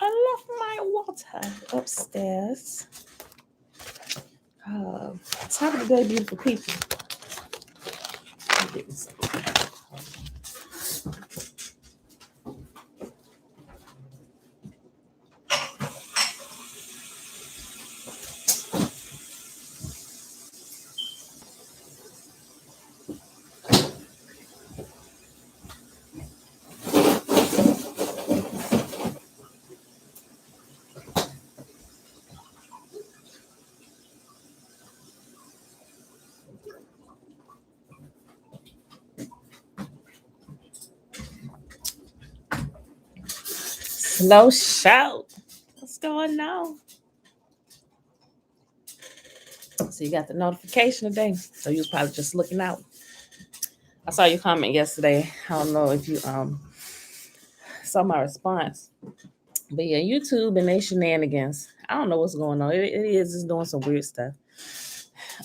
I left my water upstairs. Top of the day, beautiful people. Get me some. Slow shout. What's going on? So you got the notification today. So you was probably just looking out. I saw your comment yesterday. I don't know if you saw my response. But yeah, YouTube and they shenanigans. I don't know what's going on. It is just doing some weird stuff.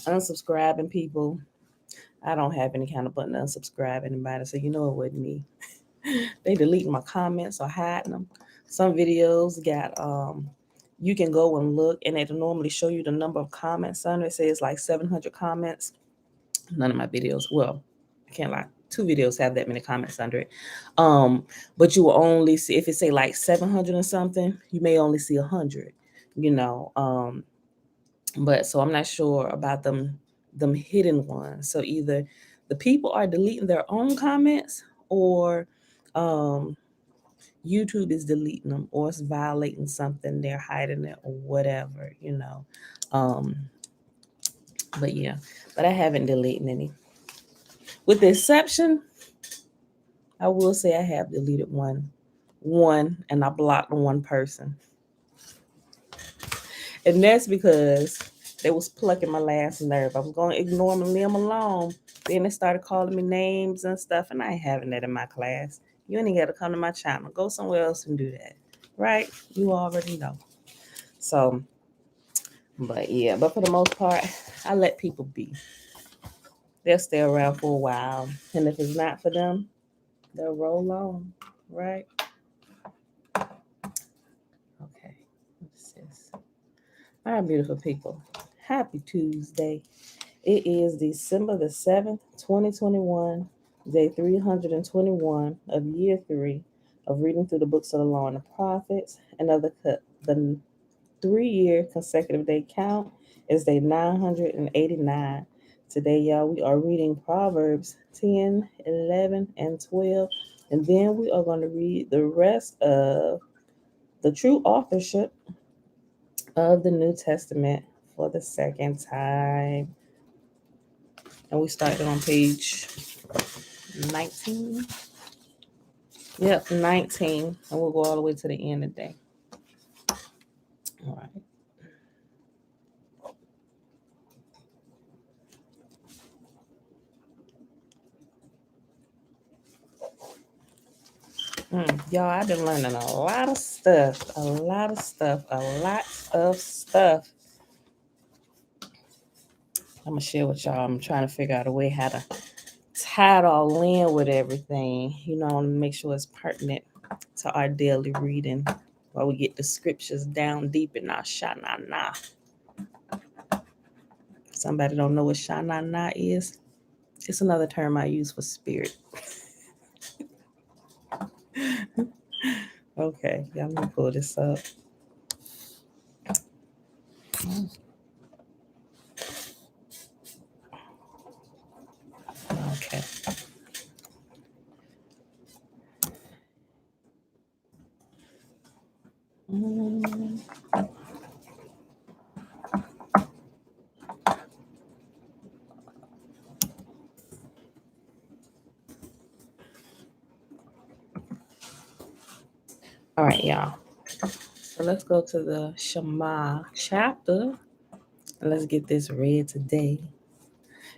Unsubscribing people. I don't have any kind of button to unsubscribe anybody, so you know it wasn't me. They deleting my comments or hiding them. Some videos got you can go and look, and it'll normally show you the number of comments under it. Says like 700 comments. None of my videos, well, I can't lie, 2 videos have that many comments under it. But you will only see, if it say like 700 or something, you may only see 100, you know. But so I'm not sure about them hidden ones. So either the people are deleting their own comments, or YouTube is deleting them, or it's violating something, they're hiding it or whatever, you know. But yeah, but I haven't deleted any. With the exception, I will say I have deleted one, and I blocked one person. And that's because they was plucking my last nerve. I was going to ignore them and leave them alone. Then they started calling me names and stuff, and I ain't having that in my class. You ain't got to come to my channel. Go somewhere else and do that. Right? You already know. So, but yeah, but for the most part, I let people be. They'll stay around for a while. And if it's not for them, they'll roll on. Right? Okay. What's this? All right, beautiful people. Happy Tuesday. It is December the 7th, 2021, day 321 of year 3 of reading through the books of the law and the prophets. And of the 3-year consecutive day count is day 989. Today, y'all, we are reading Proverbs 10, 11, and 12. And then we are going to read the rest of the true authorship of the New Testament for the second time. And we started on page 19. Yep, 19. And we'll go all the way to the end today. All right. Y'all, I've been learning a lot of stuff. I'm going to share with y'all. I'm trying to figure out a way how to tie it all in with everything, you know, and make sure it's pertinent to our daily reading while we get the scriptures down deep in our sha-na-na. Somebody don't know what sha-na-na is? It's another term I use for spirit. Okay, y'all, let me pull this up. Okay. All right, y'all. So let's go to the Shema chapter and let's get this read today.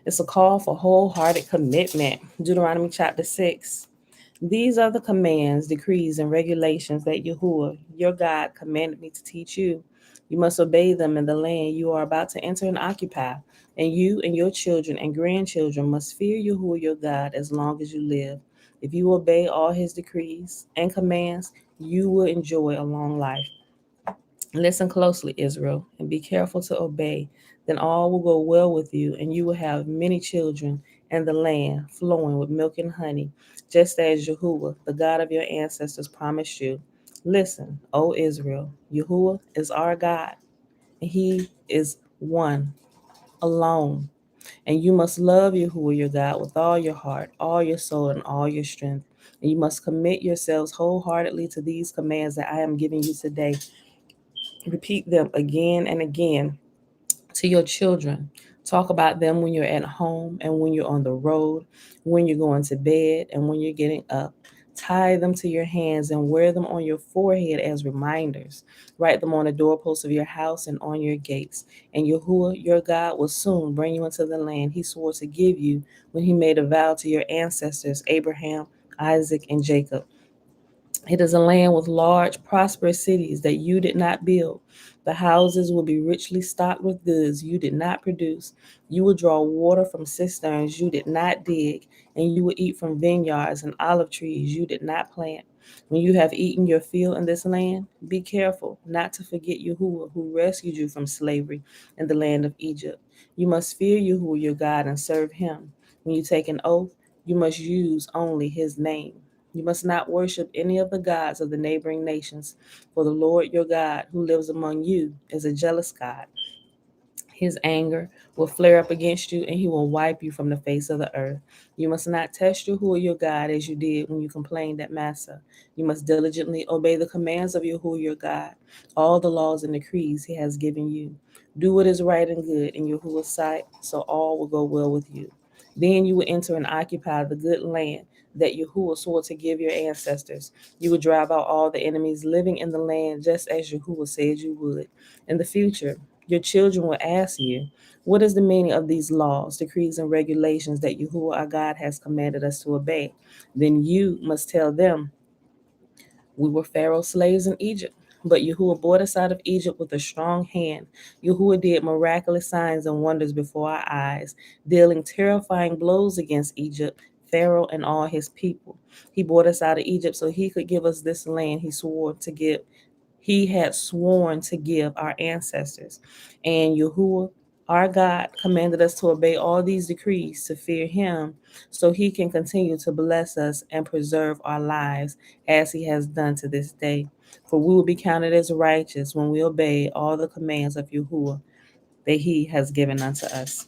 It's a call for wholehearted commitment. Deuteronomy chapter 6. These are the commands, decrees, and regulations that Yahuwah, your God, commanded me to teach you. You must obey them in the land you are about to enter and occupy, and you and your children and grandchildren must fear Yahuwah, your God, as long as you live. If you obey all his decrees and commands, you will enjoy a long life. Listen closely, Israel, and be careful to obey. Then all will go well with you, and you will have many children, and the land flowing with milk and honey, just as Yahuwah, the God of your ancestors, promised you. Listen, O Israel, Yahuwah is our God, and he is one, alone. And you must love Yahuwah your God with all your heart, all your soul, and all your strength. And you must commit yourselves wholeheartedly to these commands that I am giving you today. Repeat them again and again to your children. Talk about them when you're at home and when you're on the road, when you're going to bed and when you're getting up. Tie them to your hands and wear them on your forehead as reminders. Write them on the doorposts of your house and on your gates. And Yahuwah, your God, will soon bring you into the land he swore to give you when he made a vow to your ancestors, Abraham, Isaac, and Jacob. It is a land with large, prosperous cities that you did not build. The houses will be richly stocked with goods you did not produce. You will draw water from cisterns you did not dig, and you will eat from vineyards and olive trees you did not plant. When you have eaten your fill in this land, be careful not to forget Yahuwah, who rescued you from slavery in the land of Egypt. You must fear Yahuwah your God and serve him. When you take an oath, you must use only his name. You must not worship any of the gods of the neighboring nations, for the Lord your God, who lives among you, is a jealous God. His anger will flare up against you, and he will wipe you from the face of the earth. You must not test Yahuwah your God as you did when you complained at Massa. You must diligently obey the commands of Yahuwah your God, all the laws and decrees he has given you. Do what is right and good in Yahuwah's sight, so all will go well with you. Then you will enter and occupy the good land that Yahuwah swore to give your ancestors. You will drive out all the enemies living in the land, just as Yahuwah said you would. In the future, your children will ask you, what is the meaning of these laws, decrees, and regulations that Yahuwah our God has commanded us to obey? Then you must tell them, we were Pharaoh's slaves in Egypt, but Yahuwah brought us out of Egypt with a strong hand. Yahuwah did miraculous signs and wonders before our eyes, dealing terrifying blows against Egypt, Pharaoh, and all his people. He brought us out of Egypt so he could give us this land he had sworn to give our ancestors. And Yahuwah, our God, commanded us to obey all these decrees, to fear him, so he can continue to bless us and preserve our lives as he has done to this day. For we will be counted as righteous when we obey all the commands of Yahuwah that he has given unto us.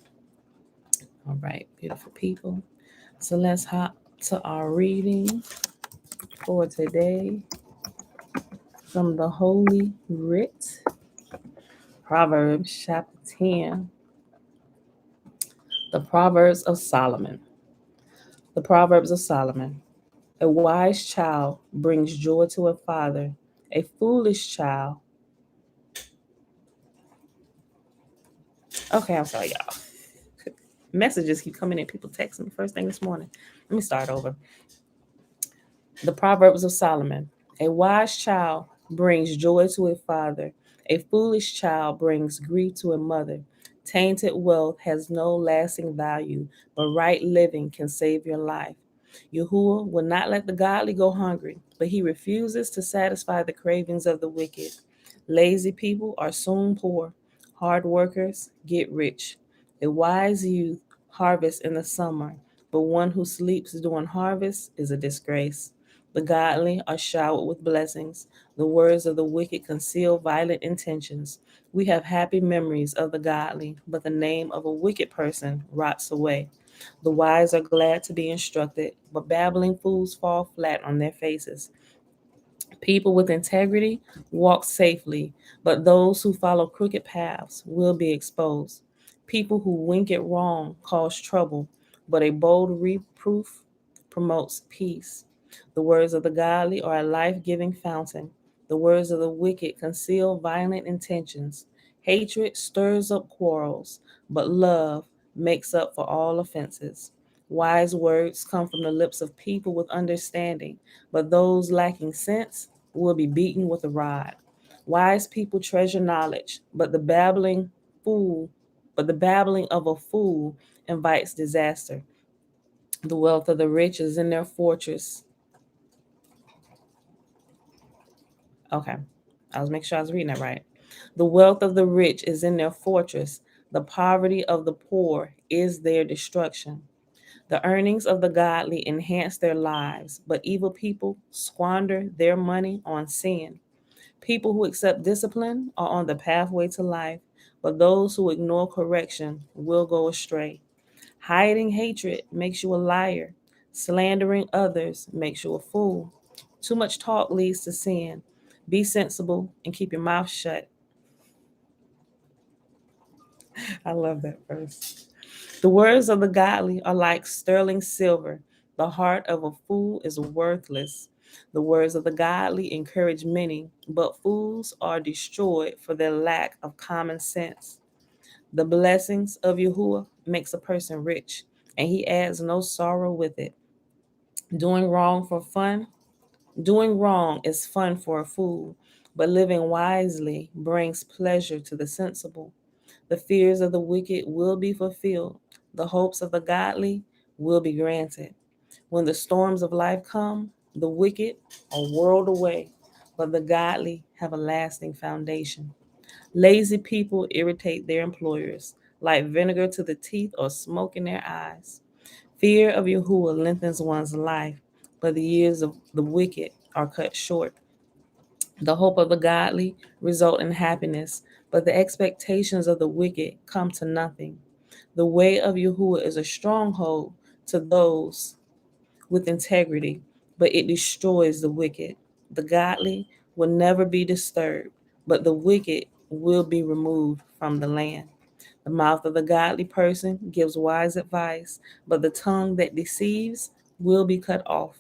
All right, beautiful people. So let's hop to our reading for today from the Holy Writ. Proverbs chapter 10, the Proverbs of Solomon. The Proverbs of Solomon. A wise child brings joy to a father. A foolish child. Okay, I'm sorry, y'all. Messages keep coming in. People texting me first thing this morning. Let me start over. The Proverbs of Solomon. A wise child brings joy to a father. A foolish child brings grief to a mother. Tainted wealth has no lasting value, but right living can save your life. Yahuwah will not let the godly go hungry, but he refuses to satisfy the cravings of the wicked. Lazy people are soon poor. Hard workers get rich. A wise youth harvests in the summer, but one who sleeps during harvest is a disgrace. The godly are showered with blessings. The words of the wicked conceal violent intentions. We have happy memories of the godly, but the name of a wicked person rots away. The wise are glad to be instructed, but babbling fools fall flat on their faces. People with integrity walk safely, but those who follow crooked paths will be exposed. People who wink at wrong cause trouble, but a bold reproof promotes peace. The words of the godly are a life giving fountain. The words of the wicked conceal violent intentions. Hatred stirs up quarrels, but love makes up for all offenses. Wise words come from the lips of people with understanding, but those lacking sense will be beaten with a rod. Wise people treasure knowledge, fool, but the babbling of a fool invites disaster. The wealth of the rich is in their fortress. Okay, I was making sure I was reading that right. The wealth of the rich is in their fortress. The poverty of the poor is their destruction. The earnings of the godly enhance their lives, but evil people squander their money on sin. People who accept discipline are on the pathway to life, but those who ignore correction will go astray. Hiding hatred makes you a liar. Slandering others makes you a fool. Too much talk leads to sin. Be sensible and keep your mouth shut. I love that verse. The words of the godly are like sterling silver. The heart of a fool is worthless. The words of the godly encourage many, but fools are destroyed for their lack of common sense. The blessings of Yahuwah makes a person rich, and he adds no sorrow with it. Doing wrong for fun, doing wrong is fun for a fool, but living wisely brings pleasure to the sensible. The fears of the wicked will be fulfilled. The hopes of the godly will be granted. When the storms of life come, the wicked are whirled away, but the godly have a lasting foundation. Lazy people irritate their employers, like vinegar to the teeth or smoke in their eyes. Fear of Yahuwah lengthens one's life, but the years of the wicked are cut short. The hope of the godly result in happiness, but the expectations of the wicked come to nothing. The way of Yahuwah is a stronghold to those with integrity, but it destroys the wicked. The godly will never be disturbed, but the wicked will be removed from the land. The mouth of the godly person gives wise advice, but the tongue that deceives will be cut off.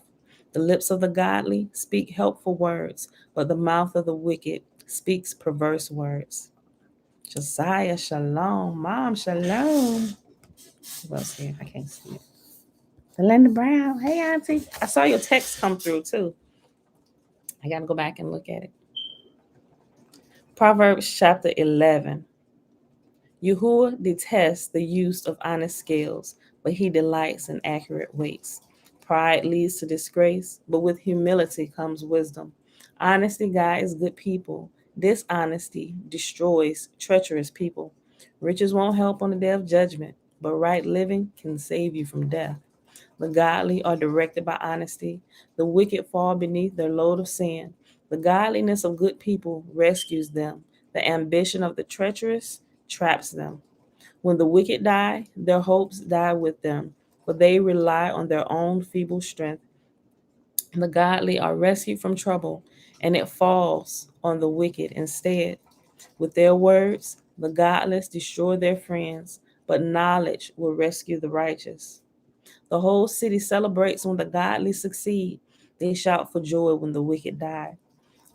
The lips of the godly speak helpful words, but the mouth of the wicked speaks perverse words. Josiah, shalom. Mom, shalom. Who else here? I can't see it. Belinda Brown. Hey, Auntie. I saw your text come through, too. I got to go back and look at it. Proverbs chapter 11. Yahuwah detests the use of honest scales, but he delights in accurate weights. Pride leads to disgrace, but with humility comes wisdom. Honesty guides good people. Dishonesty destroys treacherous people. Riches won't help on the day of judgment, but right living can save you from death. The godly are directed by honesty. The wicked fall beneath their load of sin. The godliness of good people rescues them. The ambition of the treacherous traps them. When the wicked die, their hopes die with them, for they rely on their own feeble strength. The godly are rescued from trouble, and it falls on the wicked instead. With their words, the godless destroy their friends, but knowledge will rescue the righteous. The whole city celebrates when the godly succeed. They shout for joy when the wicked die.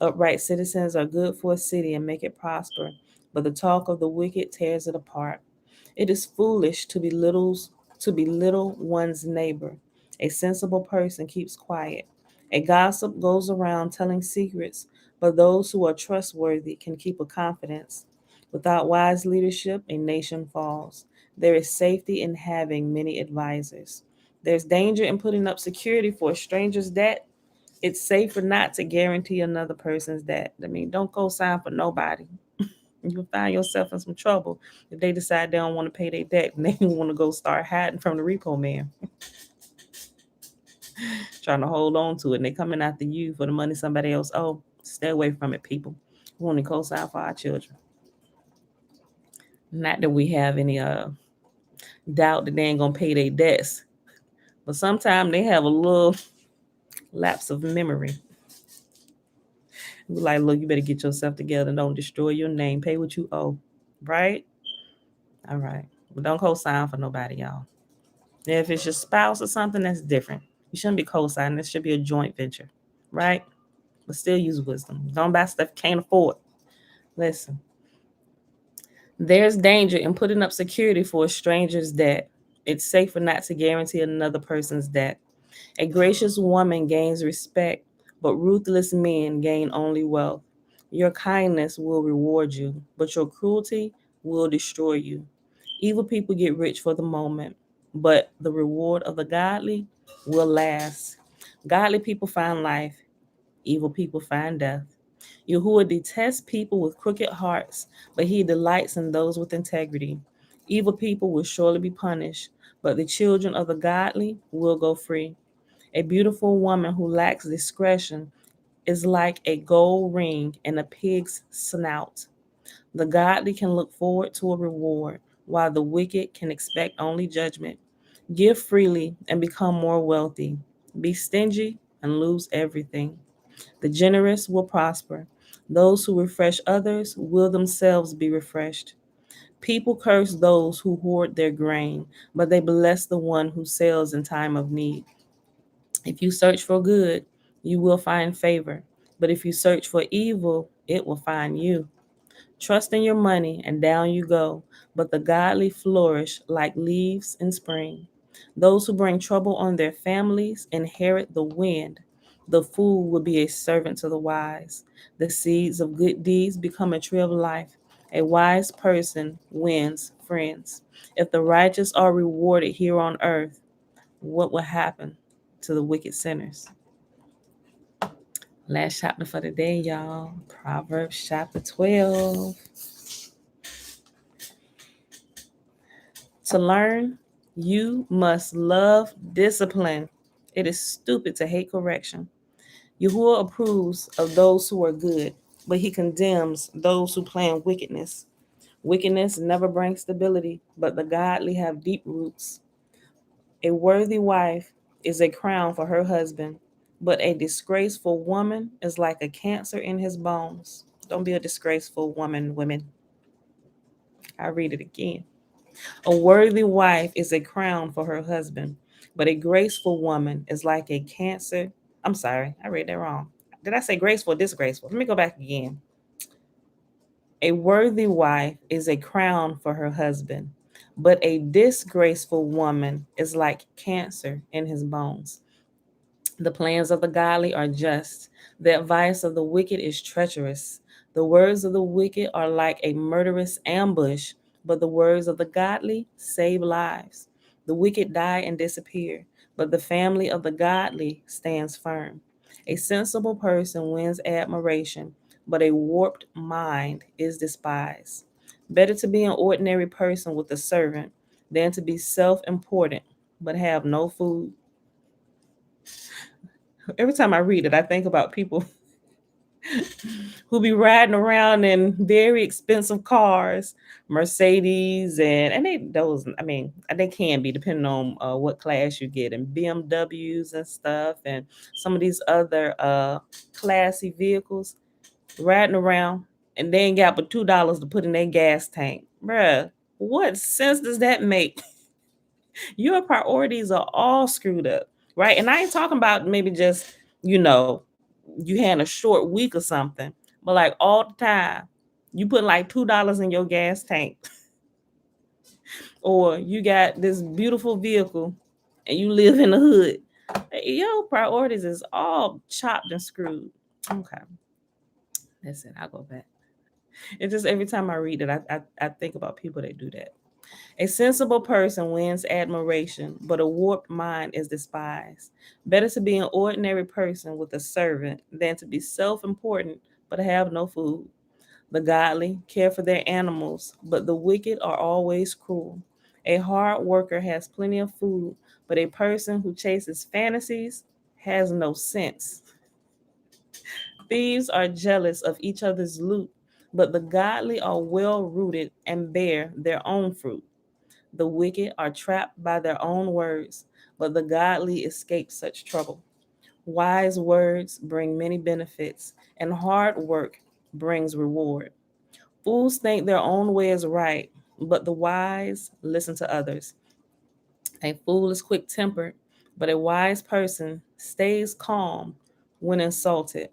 Upright citizens are good for a city and make it prosper, but the talk of the wicked tears it apart. It is foolish to belittle one's neighbor. A sensible person keeps quiet. A gossip goes around telling secrets, but those who are trustworthy can keep a confidence. Without wise leadership, a nation falls. There is safety in having many advisors. There's danger in putting up security for a stranger's debt. It's safer not to guarantee another person's debt. I mean, don't go sign for nobody. You'll find yourself in some trouble if they decide they don't want to pay their debt and they want to go start hiding from the repo man, trying to hold on to it. And they coming after you for the money somebody else owe. Stay away from it, people. We want to co-sign for our children. Not that we have any doubt that they ain't gonna pay their debts, but sometimes they have a little lapse of memory. We're like, look, you better get yourself together and don't destroy your name. Pay what you owe, right? All right, but don't co-sign for nobody, y'all. If it's your spouse or something, that's different. You shouldn't be co-signing. This should be a joint venture, right? But still use wisdom. Don't buy stuff you can't afford. Listen, there's danger in putting up security for a stranger's debt. It's safer not to guarantee another person's debt. A gracious woman gains respect, but ruthless men gain only wealth. Your kindness will reward you, but your cruelty will destroy you. Evil people get rich for the moment, but the reward of the godly will last. Godly people find life, evil people find death. Yahuwah detests people with crooked hearts, but he delights in those with integrity. Evil people will surely be punished, but the children of the godly will go free. A beautiful woman who lacks discretion is like a gold ring in a pig's snout. The godly can look forward to a reward, while the wicked can expect only judgment. Give freely and become more wealthy. Be stingy and lose everything. The generous will prosper. Those who refresh others will themselves be refreshed. People curse those who hoard their grain, but they bless the one who sells in time of need. If you search for good, you will find favor. But if you search for evil, it will find you. Trust in your money, and down you go. But the godly flourish like leaves in spring. Those who bring trouble on their families inherit the wind. The fool will be a servant to the wise. The seeds of good deeds become a tree of life. A wise person wins friends. If the righteous are rewarded here on earth, what will happen to the wicked sinners? Last chapter for the day, y'all. Proverbs chapter 12. To learn, you must love discipline. It is stupid to hate correction. Yahuwah approves of those who are good, but he condemns those who plan wickedness. Wickedness never brings stability, but the godly have deep roots. A worthy wife is a crown for her husband, but a disgraceful woman is like a cancer in his bones. Don't be a disgraceful woman, women. I read it again. A worthy wife is a crown for her husband, but a graceful woman is like a cancer. I'm sorry, I read that wrong. Did I say graceful or disgraceful? Let me go back again. A worthy wife is a crown for her husband, but a disgraceful woman is like cancer in his bones. The plans of the godly are just. The advice of the wicked is treacherous. The words of the wicked are like a murderous ambush, but the words of the godly save lives. The wicked die and disappear, but the family of the godly stands firm. A sensible person wins admiration, but a warped mind is despised. Better to be an ordinary person with a servant than to be self important but have no food. Every time I read it, I think about people who be riding around in very expensive cars, Mercedes, and they can be depending on what class you get, and BMWs and stuff, and some of these other classy vehicles, riding around, and they ain't got but $2 to put in their gas tank, bruh. What sense does that make? Your priorities are all screwed up, right? And I ain't talking about maybe just, you know, you had a short week or something, but like all the time, you put like $2 in your gas tank, or you got this beautiful vehicle and you live in the hood. Your priorities is all chopped and screwed. Okay. That's it. I'll go back. It's just every time I read it, I think about people that do that. A sensible person wins admiration, but a warped mind is despised. Better to be an ordinary person with a servant than to be self important but have no food. The godly care for their animals, but the wicked are always cruel. A hard worker has plenty of food, but a person who chases fantasies has no sense. Thieves are jealous of each other's loot, but the godly are well rooted and bear their own fruit. The wicked are trapped by their own words, but the godly escape such trouble. Wise words bring many benefits, and hard work brings reward. Fools think their own way is right, but the wise listen to others. A fool is quick tempered, but a wise person stays calm when insulted.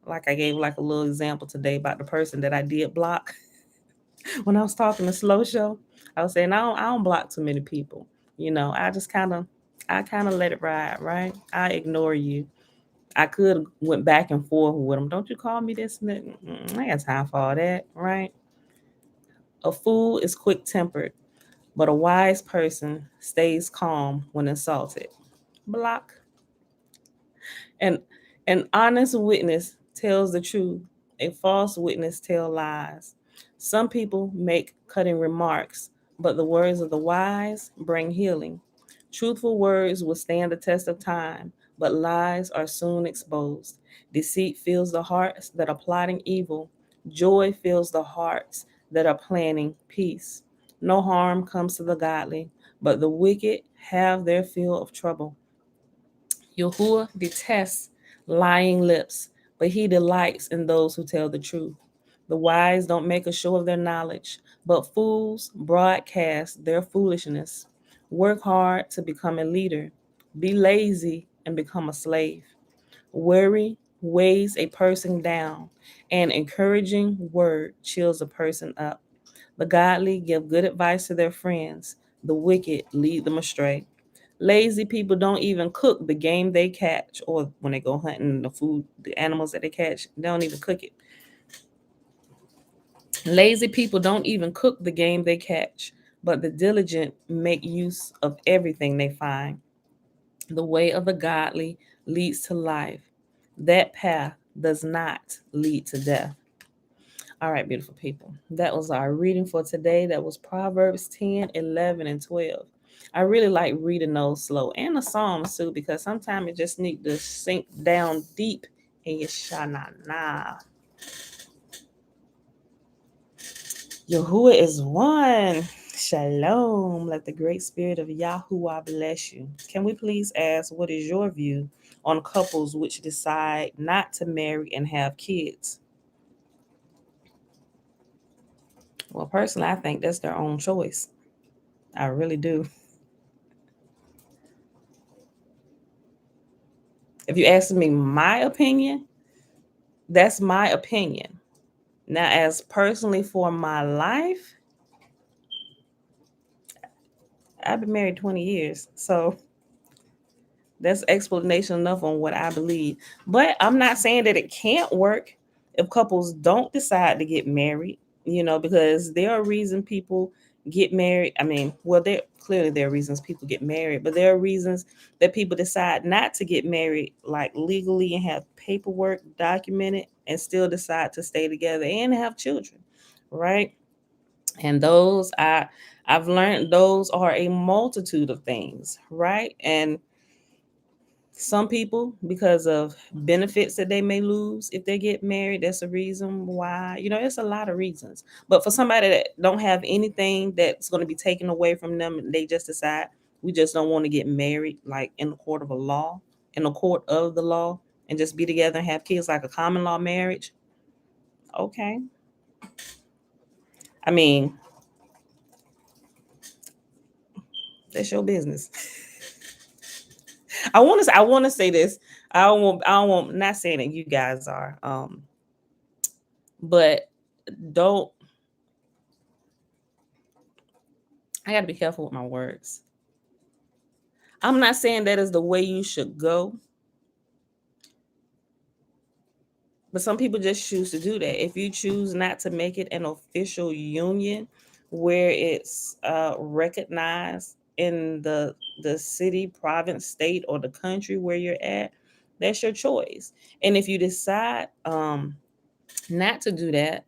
Like I gave like a little example today about the person that I did block when I was talking to Slow Show. I was saying I don't block too many people. I just kind of let it ride, right? I ignore you. I could went back and forth with them. Don't you call me this? And that. I ain't got time for all that, right? A fool is quick tempered, but a wise person stays calm when insulted. Block. And an honest witness tells the truth. A false witness tells lies. Some people make cutting remarks, but the words of the wise bring healing. Truthful words will stand the test of time, but lies are soon exposed. Deceit fills the hearts that are plotting evil. Joy fills the hearts that are planning peace. No harm comes to the godly, but the wicked have their fill of trouble. Yahuwah detests lying lips, but he delights in those who tell the truth. The wise don't make a show of their knowledge, but fools broadcast their foolishness. Work hard to become a leader. Be lazy and become a slave. Worry weighs a person down. An encouraging word chills a person up. The godly give good advice to their friends. The wicked lead them astray. Lazy people don't even cook the game they catch, or when they go hunting, the food, the animals that they catch, they don't even cook it. Lazy people don't even cook the game they catch, but the diligent make use of everything they find. The way of the godly leads to life. That path does not lead to death. All right, beautiful people. That was our reading for today. That was Proverbs 10, 11, and 12. I really like reading those slow, and the Psalms too, because sometimes it just need to sink down deep in your shanana. Yahuwah is one. Shalom. Let the great spirit of Yahuwah bless you. Can we please ask, what is your view on couples which decide not to marry and have kids? Well, personally, I think that's their own choice. I really do. If you ask me my opinion, that's my opinion. Now, as personally for my life, I've been married 20 years. So that's explanation enough on what I believe. But I'm not saying that it can't work if couples don't decide to get married, because there are reasons people get married. I mean, well, there are reasons people get married, but there are reasons that people decide not to get married, like legally, and have paperwork documented and still decide to stay together and have children, right? And I've learned those are a multitude of things, right? And some people, because of benefits that they may lose if they get married, that's a reason why. It's a lot of reasons. But for somebody that don't have anything that's going to be taken away from them, and they just decide, we just don't want to get married, like in the court of a law, in the court of the law, and just be together and have kids like a common law marriage. Okay. I mean, that's your business. I want to say this. I don't want not saying that you guys are, but don't I got to be careful with my words. I'm not saying that is the way you should go, but some people just choose to do that. If you choose not to make it an official union where it's recognized in the city, province, state, or the country where you're at, that's your choice. And if you decide not to do that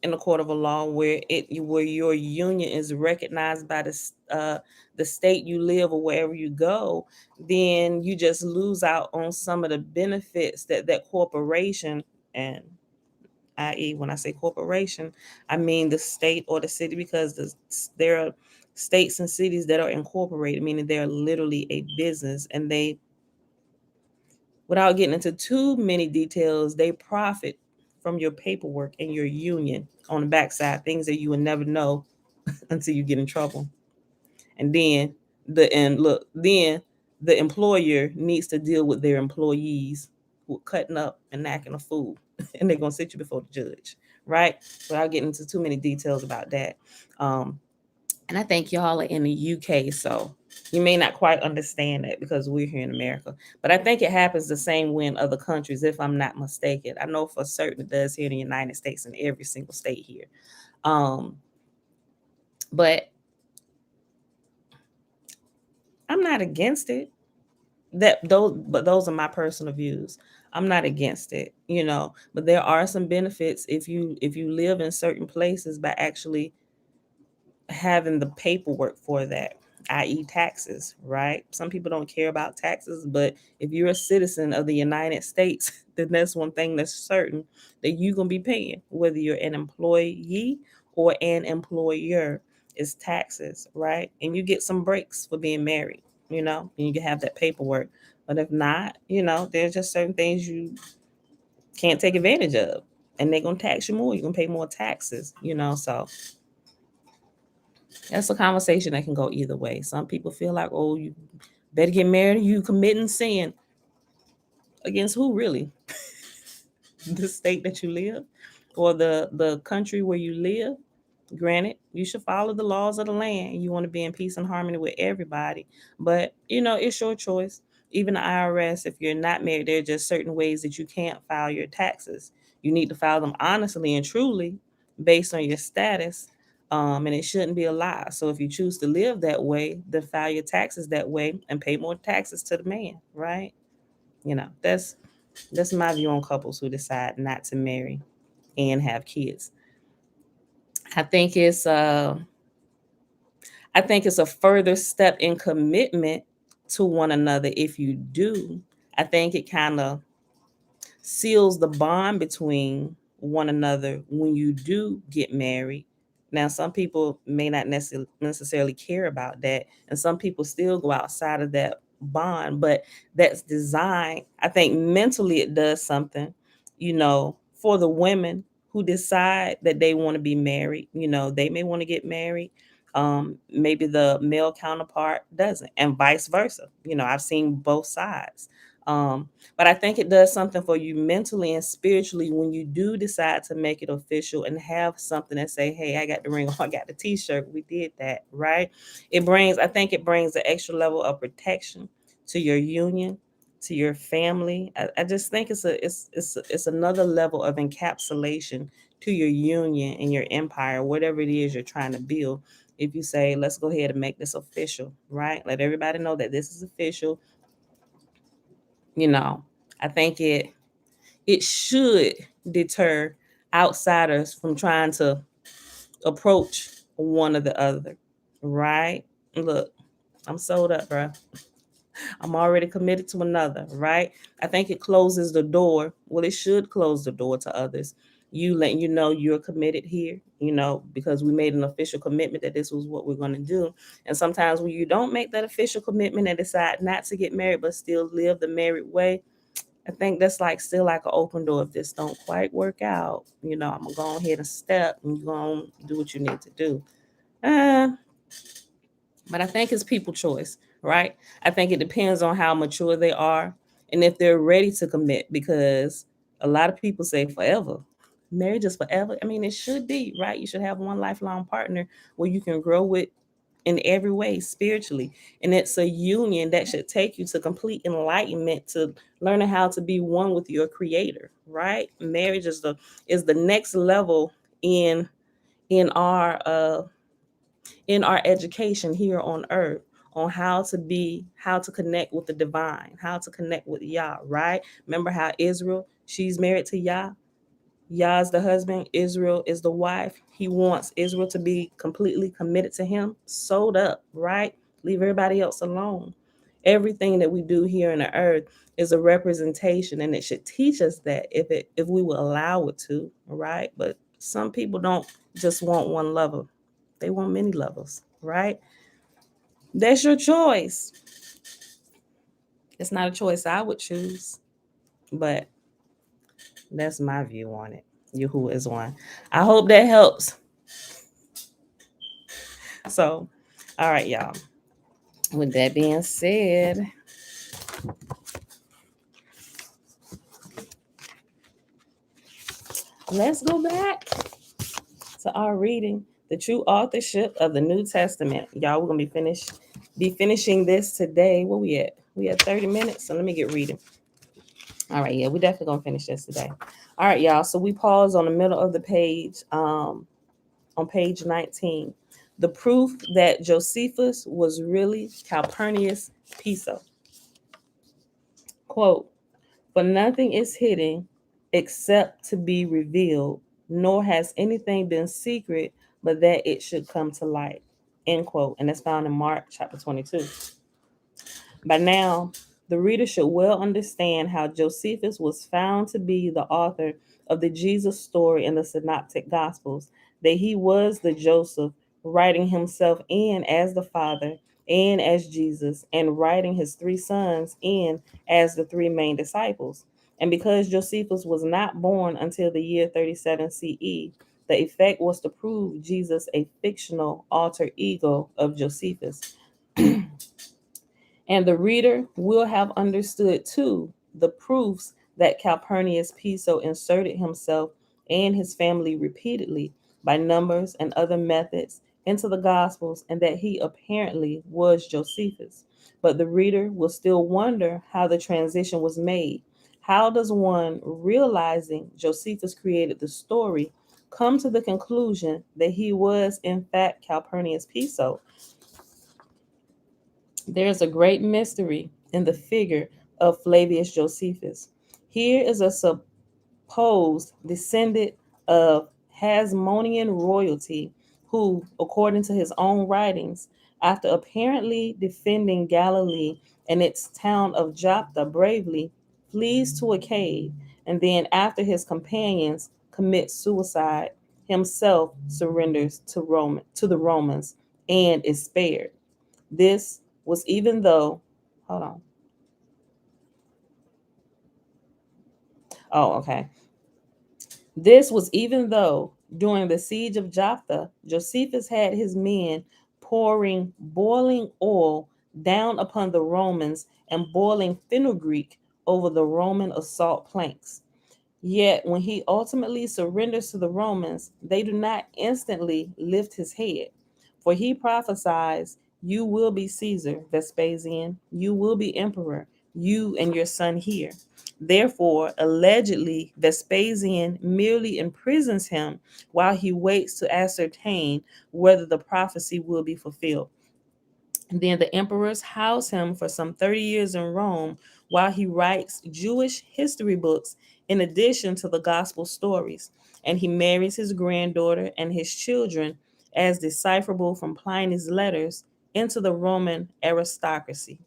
in the court of a law where your union is recognized by the state you live or wherever you go, then you just lose out on some of the benefits that corporation, and i.e. when I say corporation, I mean the state or the city, because there are states and cities that are incorporated, meaning they're literally a business, and they, without getting into too many details, they profit from your paperwork and your union on the backside, things that you would never know until you get in trouble. And then then the employer needs to deal with their employees who are cutting up and acting a fool, and they're gonna sit you before the judge, right? Without getting into too many details about that. And I think y'all are in the UK, so you may not quite understand that because we're here in America. But I think it happens the same way in other countries, if I'm not mistaken. I know for certain it does here in the United States and every single state here. But I'm not against it. But those are my personal views. I'm not against it, but there are some benefits if you live in certain places by actually having the paperwork for that, i.e. taxes, right? Some people don't care about taxes, but if you're a citizen of the United States, then that's one thing that's certain, that you're going to be paying, whether you're an employee or an employer, is taxes, right? And you get some breaks for being married, and you can have that paperwork. But if not, there's just certain things you can't take advantage of, and they're going to tax you more. You're going to pay more taxes, so that's a conversation that can go either way. Some people feel like, oh, you better get married, you committing sin. Against who, really? The state that you live, or the country where you live? Granted, you should follow the laws of the land. You want to be in peace and harmony with everybody. But, it's your choice. Even the IRS, if you're not married, there are just certain ways that you can't file your taxes. You need to file them honestly and truly based on your status. And it shouldn't be a lie. So if you choose to live that way, then file your taxes that way and pay more taxes to the man, right? That's my view on couples who decide not to marry and have kids. I think it's a further step in commitment to one another if you do. I think it kind of seals the bond between one another when you do get married. Now, some people may not necessarily care about that, and some people still go outside of that bond, but that's designed. I think mentally it does something, for the women who decide that they want to be married. They may want to get married. Maybe the male counterpart doesn't, and vice versa. I've seen both sides. But I think it does something for you mentally and spiritually when you do decide to make it official and have something that say, hey, I got the ring, or I got the t-shirt. We did that, right? I think it brings an extra level of protection to your union, to your family. I just think it's another level of encapsulation to your union and your empire, whatever it is you're trying to build. If you say, let's go ahead and make this official, right? Let everybody know that this is official. I think it should deter outsiders from trying to approach one or the other, right? Look, I'm sold up, bro. I'm already committed to another, right? I think it closes the door. Well, it should close the door to others. You letting you're committed here, because we made an official commitment that this was what we're going to do. And sometimes when you don't make that official commitment and decide not to get married but still live the married way, I think that's still like an open door. If this don't quite work out, I'm gonna go ahead and step, and you're gonna do what you need to do. But I think it's people choice, right? I think it depends on how mature they are and if they're ready to commit, because a lot of people say forever. Marriage is forever. I mean, it should be, right? You should have one lifelong partner where you can grow with in every way spiritually. And it's a union that should take you to complete enlightenment, to learning how to be one with your creator, right? Marriage is the next level in in our uh in our education here on earth, on how to connect with the divine, how to connect with Yah, right? Remember how Israel, she's married to Yah. Yah is the husband, Israel is the wife. He wants Israel to be completely committed to him, sold up, right? Leave everybody else alone. Everything that we do here on the earth is a representation, and it should teach us that if we will allow it to, right? But some people don't just want one lover. They want many lovers, right? That's your choice. It's not a choice I would choose, but that's my view on it. Yahuwah is one. I hope that helps. So, all right, y'all. With that being said, let's go back to our reading. The true authorship of the New Testament. Y'all, we're gonna be finishing this today. Where we at? We at 30 minutes. So let me get reading. All right, yeah, we definitely gonna finish this today. All right, y'all. So we pause on the middle of the page, on page 19. The proof that Josephus was really Calpurnius Piso. Quote, for nothing is hidden except to be revealed, nor has anything been secret but that it should come to light. End quote. And that's found in Mark chapter 22. By now, the reader should well understand how Josephus was found to be the author of the Jesus story in the Synoptic Gospels, that he was the Joseph writing himself in as the Father and as Jesus, and writing his three sons in as the three main disciples. And because Josephus was not born until the year 37 CE, the effect was to prove Jesus a fictional alter ego of Josephus. And the reader will have understood too the proofs that Calpurnius Piso inserted himself and his family repeatedly by numbers and other methods into the Gospels, and that he apparently was Josephus. But the reader will still wonder how the transition was made. How does one, realizing Josephus created the story, come to the conclusion that he was in fact Calpurnius Piso? There's a great mystery in the figure of Flavius Josephus. Here is a supposed descendant of Hasmonean royalty who, according to his own writings, after apparently defending Galilee and its town of Joppa bravely, flees to a cave, and then, after his companions commit suicide, himself surrenders to the Romans and is spared. This was even though, hold on. Oh, okay. This was even though during the siege of Joppa, Josephus had his men pouring boiling oil down upon the Romans and boiling fenugreek over the Roman assault planks. Yet, when he ultimately surrenders to the Romans, they do not instantly lift his head. For he prophesies, you will be Caesar, Vespasian, you will be emperor, you and your son here. Therefore, allegedly, Vespasian merely imprisons him while he waits to ascertain whether the prophecy will be fulfilled. And then the emperors house him for some 30 years in Rome while he writes Jewish history books in addition to the gospel stories. And he marries his granddaughter and his children, as decipherable from Pliny's letters, into the Roman aristocracy.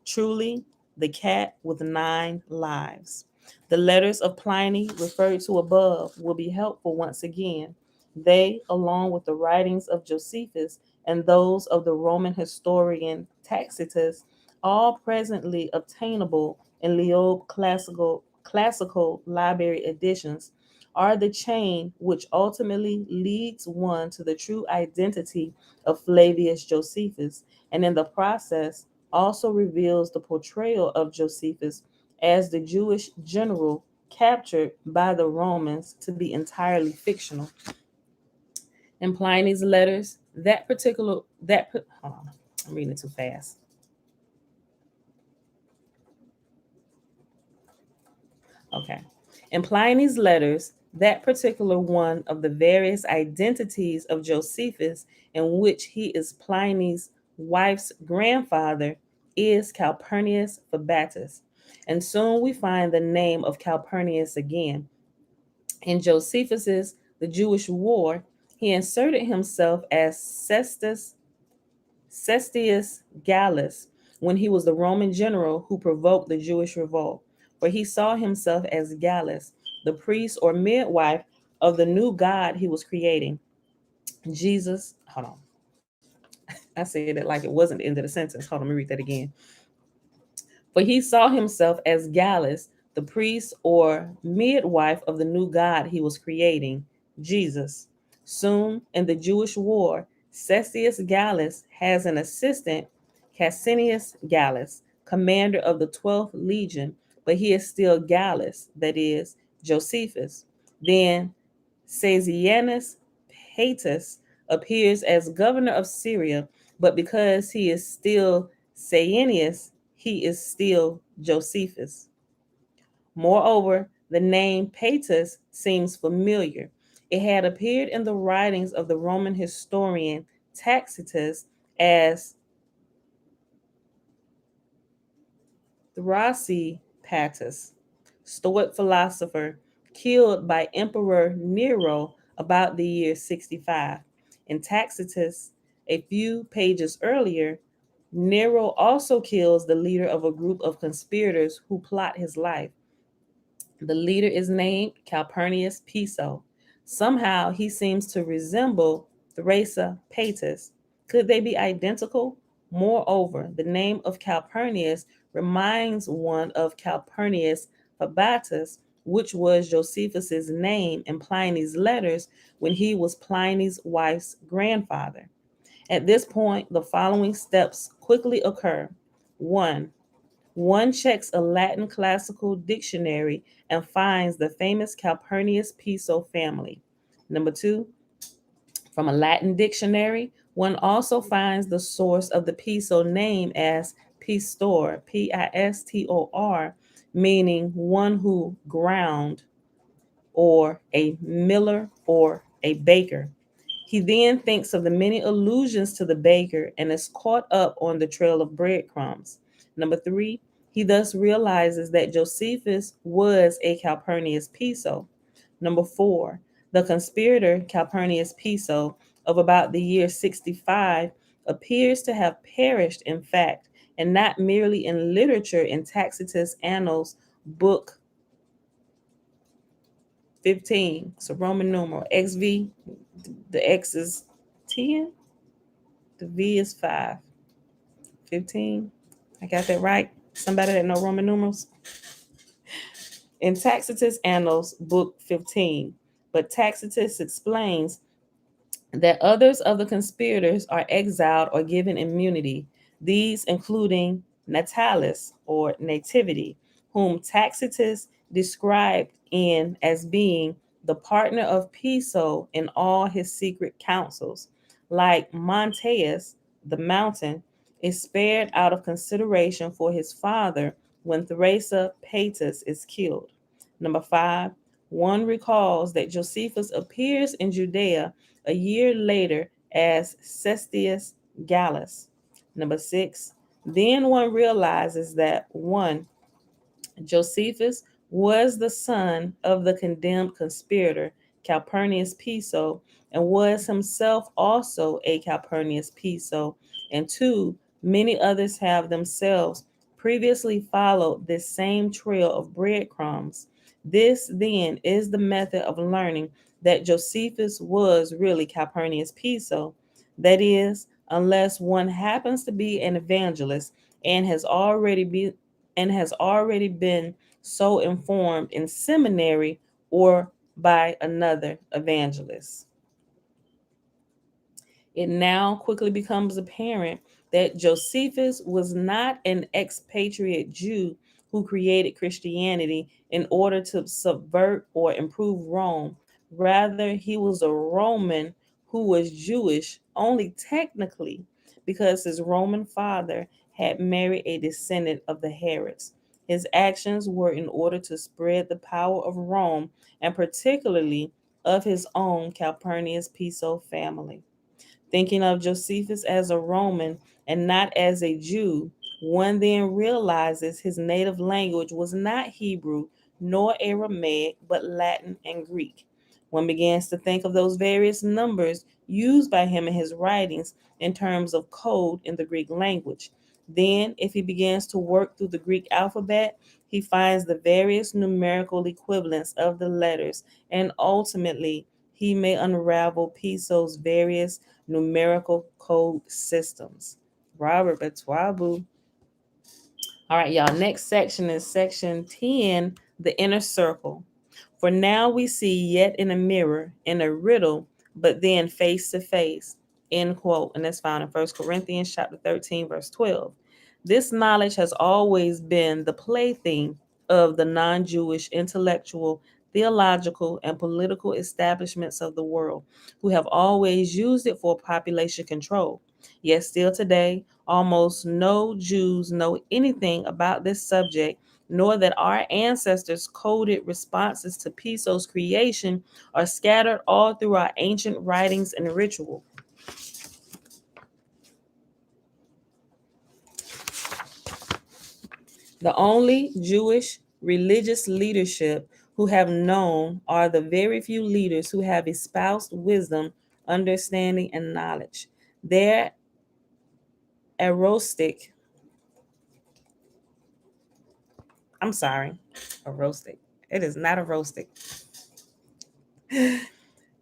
Truly, the cat with 9 lives. The letters of Pliny referred to above will be helpful once again. They, along with the writings of Josephus, and those of the Roman historian Tacitus, all presently obtainable in Loeb classical library editions, are the chain which ultimately leads one to the true identity of Flavius Josephus, and in the process also reveals the portrayal of Josephus as the Jewish general captured by the Romans to be entirely fictional. In Pliny's letters, hold on, I'm reading it too fast. Okay. In Pliny's letters, that particular one of the various identities of Josephus, in which he is Pliny's wife's grandfather, is Calpurnius Fabatus. And soon we find the name of Calpurnius again. In Josephus's The Jewish War, he inserted himself as Cestius Gallus when he was the Roman general who provoked the Jewish revolt, for he saw himself as Gallus, the priest or midwife of the new God he was creating. Jesus, hold on. I said it like it wasn't the end of the sentence. Hold on, let me read that again. For he saw himself as Gallus, the priest or midwife of the new God he was creating, Jesus. Soon in the Jewish war, Cestius Gallus has an assistant, Cassinius Gallus, commander of the 12th Legion, but he is still Gallus, that is, Josephus. Then Caesianus Paetus, appears as governor of Syria, but because he is still Sayenius, he is still Josephus. Moreover, the name Paetus seems familiar. It had appeared in the writings of the Roman historian Tacitus as Thrasea Paetus, Stoic philosopher killed by Emperor Nero about the year 65. In Tacitus, a few pages earlier, Nero also kills the leader of a group of conspirators who plot his life. The leader is named Calpurnius Piso. Somehow he seems to resemble Thrasea Paetus. Could they be identical? Moreover, the name of Calpurnius reminds one of Calpurnius Fabatus, which was Josephus's name in Pliny's letters when he was Pliny's wife's grandfather. At this point, the following steps quickly occur. 1. One checks a Latin classical dictionary and finds the famous Calpurnius Piso family. Number 2, from a Latin dictionary, one also finds the source of the Piso name as Pistor, Pistor, meaning one who ground, or a miller or a baker. He then thinks of the many allusions to the baker and is caught up on the trail of breadcrumbs. Number 3, he thus realizes that Josephus was a Calpurnius Piso. Number 4, the conspirator Calpurnius Piso of about the year 65 appears to have perished in fact, and not merely in literature in Tacitus Annals, book 15. So Roman numeral XV, the X is 10, the V is 5. 15. I got that right? Somebody that know Roman numerals? In Tacitus Annals, book 15. But Tacitus explains that others of the conspirators are exiled or given immunity, these including Natalis or Nativity, whom Tacitus described in as being the partner of Piso in all his secret councils. Like Monteus, the mountain, is spared out of consideration for his father when Thrasea Paetus is killed. Number 5, one recalls that Josephus appears in Judea a year later as Cestius Gallus. Number 6, then one realizes that 1, Josephus was the son of the condemned conspirator Calpurnius Piso and was himself also a Calpurnius Piso. And 2, many others have themselves previously followed this same trail of breadcrumbs. This then is the method of learning that Josephus was really Calpurnius Piso. That is, unless one happens to be an evangelist and has already been so informed in seminary or by another evangelist. It now quickly becomes apparent that Josephus was not an expatriate Jew who created Christianity in order to subvert or improve Rome. Rather, he was a Roman who was Jewish only technically because his Roman father had married a descendant of the Herods. His actions were in order to spread the power of Rome and particularly of his own Calpurnius Piso family. Thinking of Josephus as a Roman and not as a Jew, one then realizes his native language was not Hebrew nor Aramaic, but Latin and Greek. One begins to think of those various numbers used by him in his writings in terms of code in the Greek language. Then, if he begins to work through the Greek alphabet, he finds the various numerical equivalents of the letters, and ultimately, he may unravel Piso's various numerical code systems. Robert Betwabu. All right, y'all. Next section is section 10, the inner circle. For now we see yet in a mirror, in a riddle, but then face to face. End quote. And that's found in 1 Corinthians chapter 13, verse 12. This knowledge has always been the plaything of the non-Jewish intellectual theological, and political establishments of the world, who have always used it for population control. Yet still today, almost no Jews know anything about this subject, nor that our ancestors' coded responses to Piso's creation are scattered all through our ancient writings and ritual. The only Jewish religious leadership who have known are the very few leaders who have espoused wisdom, understanding, and knowledge. Their arostic, I'm sorry, arostic. It is not arostic.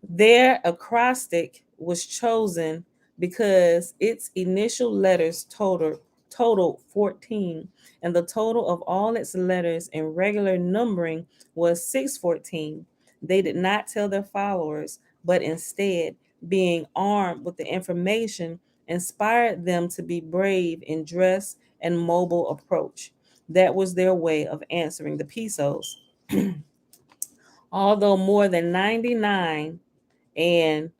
Their acrostic was chosen because its initial letters totaled 14, and the total of all its letters in regular numbering was 614. They did not tell their followers, but instead, being armed with the information, inspired them to be brave in dress and mobile approach. That was their way of answering the Pisos. Although more than 99 and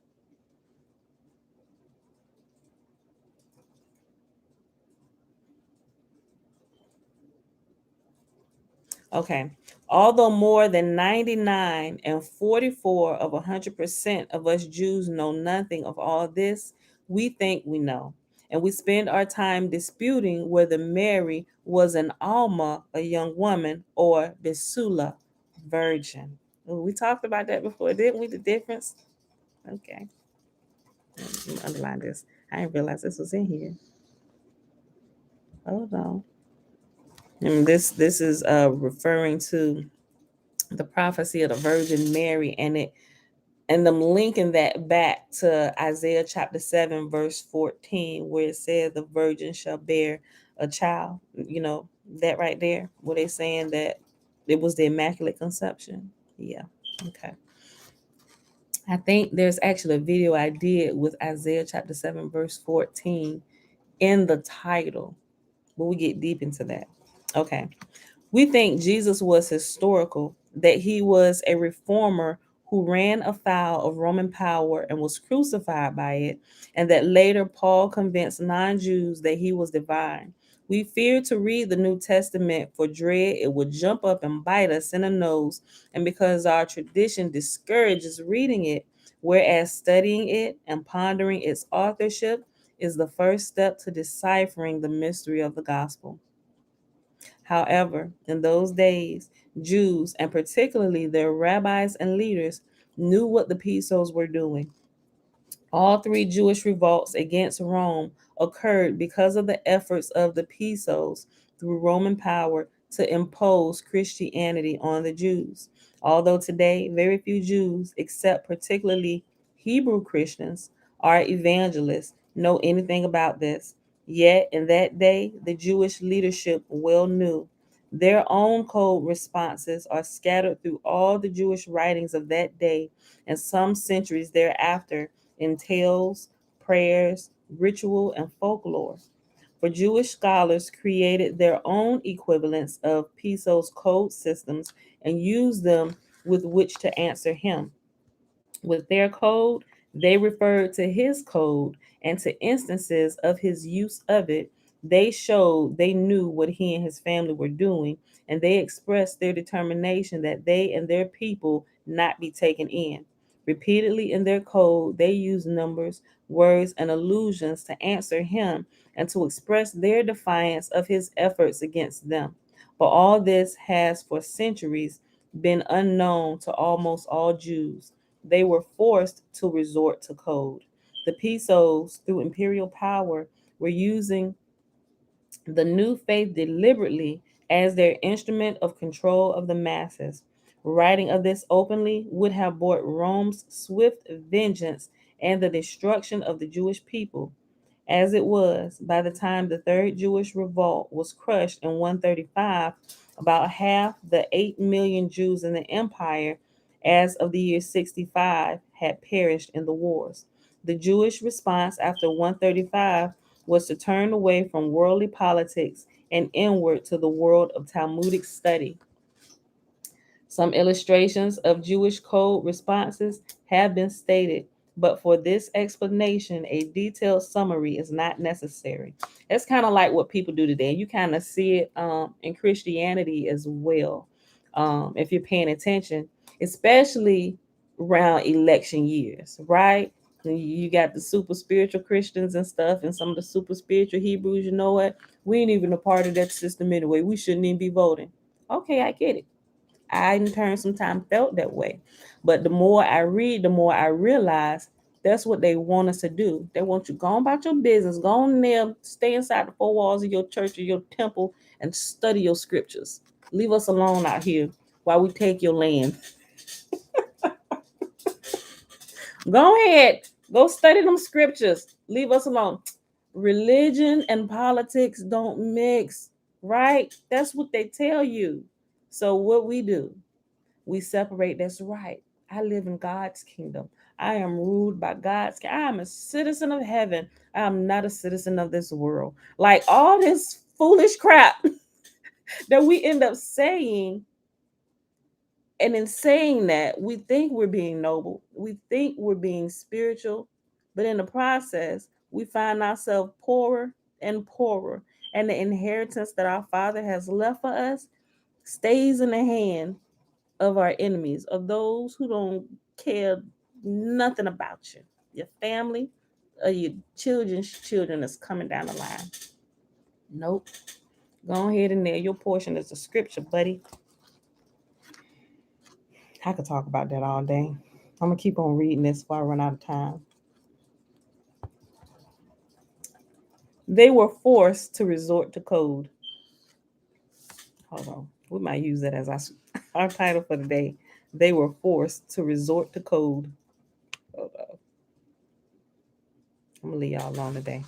okay, although more than 99 and 44 of 100% of us Jews know nothing of all this, we think we know. And we spend our time disputing whether Mary was an Alma, a young woman, or Besula, virgin. Oh, we talked about that before, didn't we? The difference? Okay. Let me underline this. I didn't realize this was in here. Hold on. And this is referring to the prophecy of the Virgin Mary, and them linking that back to Isaiah chapter 7, verse 14, where it says the virgin shall bear a child. You know, that right there, where they saying that it was the Immaculate Conception. Yeah. Okay. I think there's actually a video I did with Isaiah chapter 7, verse 14 in the title, but we get deep into that. Okay. We think Jesus was historical, that he was a reformer who ran afoul of Roman power and was crucified by it, and that later Paul convinced non Jews that he was divine. We fear to read the New Testament for dread it would jump up and bite us in the nose, and because our tradition discourages reading it, whereas studying it and pondering its authorship is the first step to deciphering the mystery of the gospel. However, in those days, Jews, and particularly their rabbis and leaders, knew what the Pisos were doing. All three Jewish revolts against Rome occurred because of the efforts of the Pisos through Roman power to impose Christianity on the Jews. Although today very few Jews, except particularly Hebrew Christians, are evangelists, know anything about this. Yet in that day, the Jewish leadership well knew. Their own code responses are scattered through all the Jewish writings of that day and some centuries thereafter in tales, prayers, ritual, and folklore. For Jewish scholars created their own equivalents of Piso's code systems and used them with which to answer him. With their code, they referred to his code, and to instances of his use of it, they showed they knew what he and his family were doing, and they expressed their determination that they and their people not be taken in. Repeatedly in their code, they used numbers, words, and allusions to answer him and to express their defiance of his efforts against them. But all this has for centuries been unknown to almost all Jews. They were forced to resort to code. The Pisos, through imperial power, were using the new faith deliberately as their instrument of control of the masses. Writing of this openly would have brought Rome's swift vengeance and the destruction of the Jewish people. As it was, by the time the Third Jewish Revolt was crushed in 135, about half the 8 million Jews in the empire as of the year 65 had perished in the wars. The Jewish response after 135 was to turn away from worldly politics and inward to the world of Talmudic study. Some illustrations of Jewish code responses have been stated, but for this explanation, a detailed summary is not necessary. It's kind of like what people do today. You kind of see it in Christianity as well, if you're paying attention, especially around election years, right? You got the super spiritual Christians and stuff, and some of the super spiritual Hebrews. You know what? We ain't even a part of that system anyway. We shouldn't even be voting. Okay, I get it. I in turn sometimes felt that way. But the more I read, the more I realize that's what they want us to do. They want you go on about your business, go on there, stay inside the four walls of your church or your temple and study your scriptures. Leave us alone out here while we take your land. Go ahead, go study them scriptures. Leave us alone. Religion and politics don't mix, right? That's what they tell you. So what we do, we separate. That's right. I live in God's kingdom. I am ruled by God's kingdom. I am a citizen of heaven. I am not a citizen of this world. Like all this foolish crap that we end up saying. And in saying that, we think we're being noble. We think we're being spiritual. But in the process, we find ourselves poorer and poorer. And the inheritance that our Father has left for us stays in the hand of our enemies, of those who don't care nothing about you, your family, or your children's children that's coming down the line. Nope. Go ahead and nail your portion as the scripture, buddy. I could talk about that all day. I'm gonna keep on reading this before I run out of time. They were forced to resort to code. Hold on. We might use that as our title for the day. They were forced to resort to code. Hold on. I'm gonna leave y'all alone today.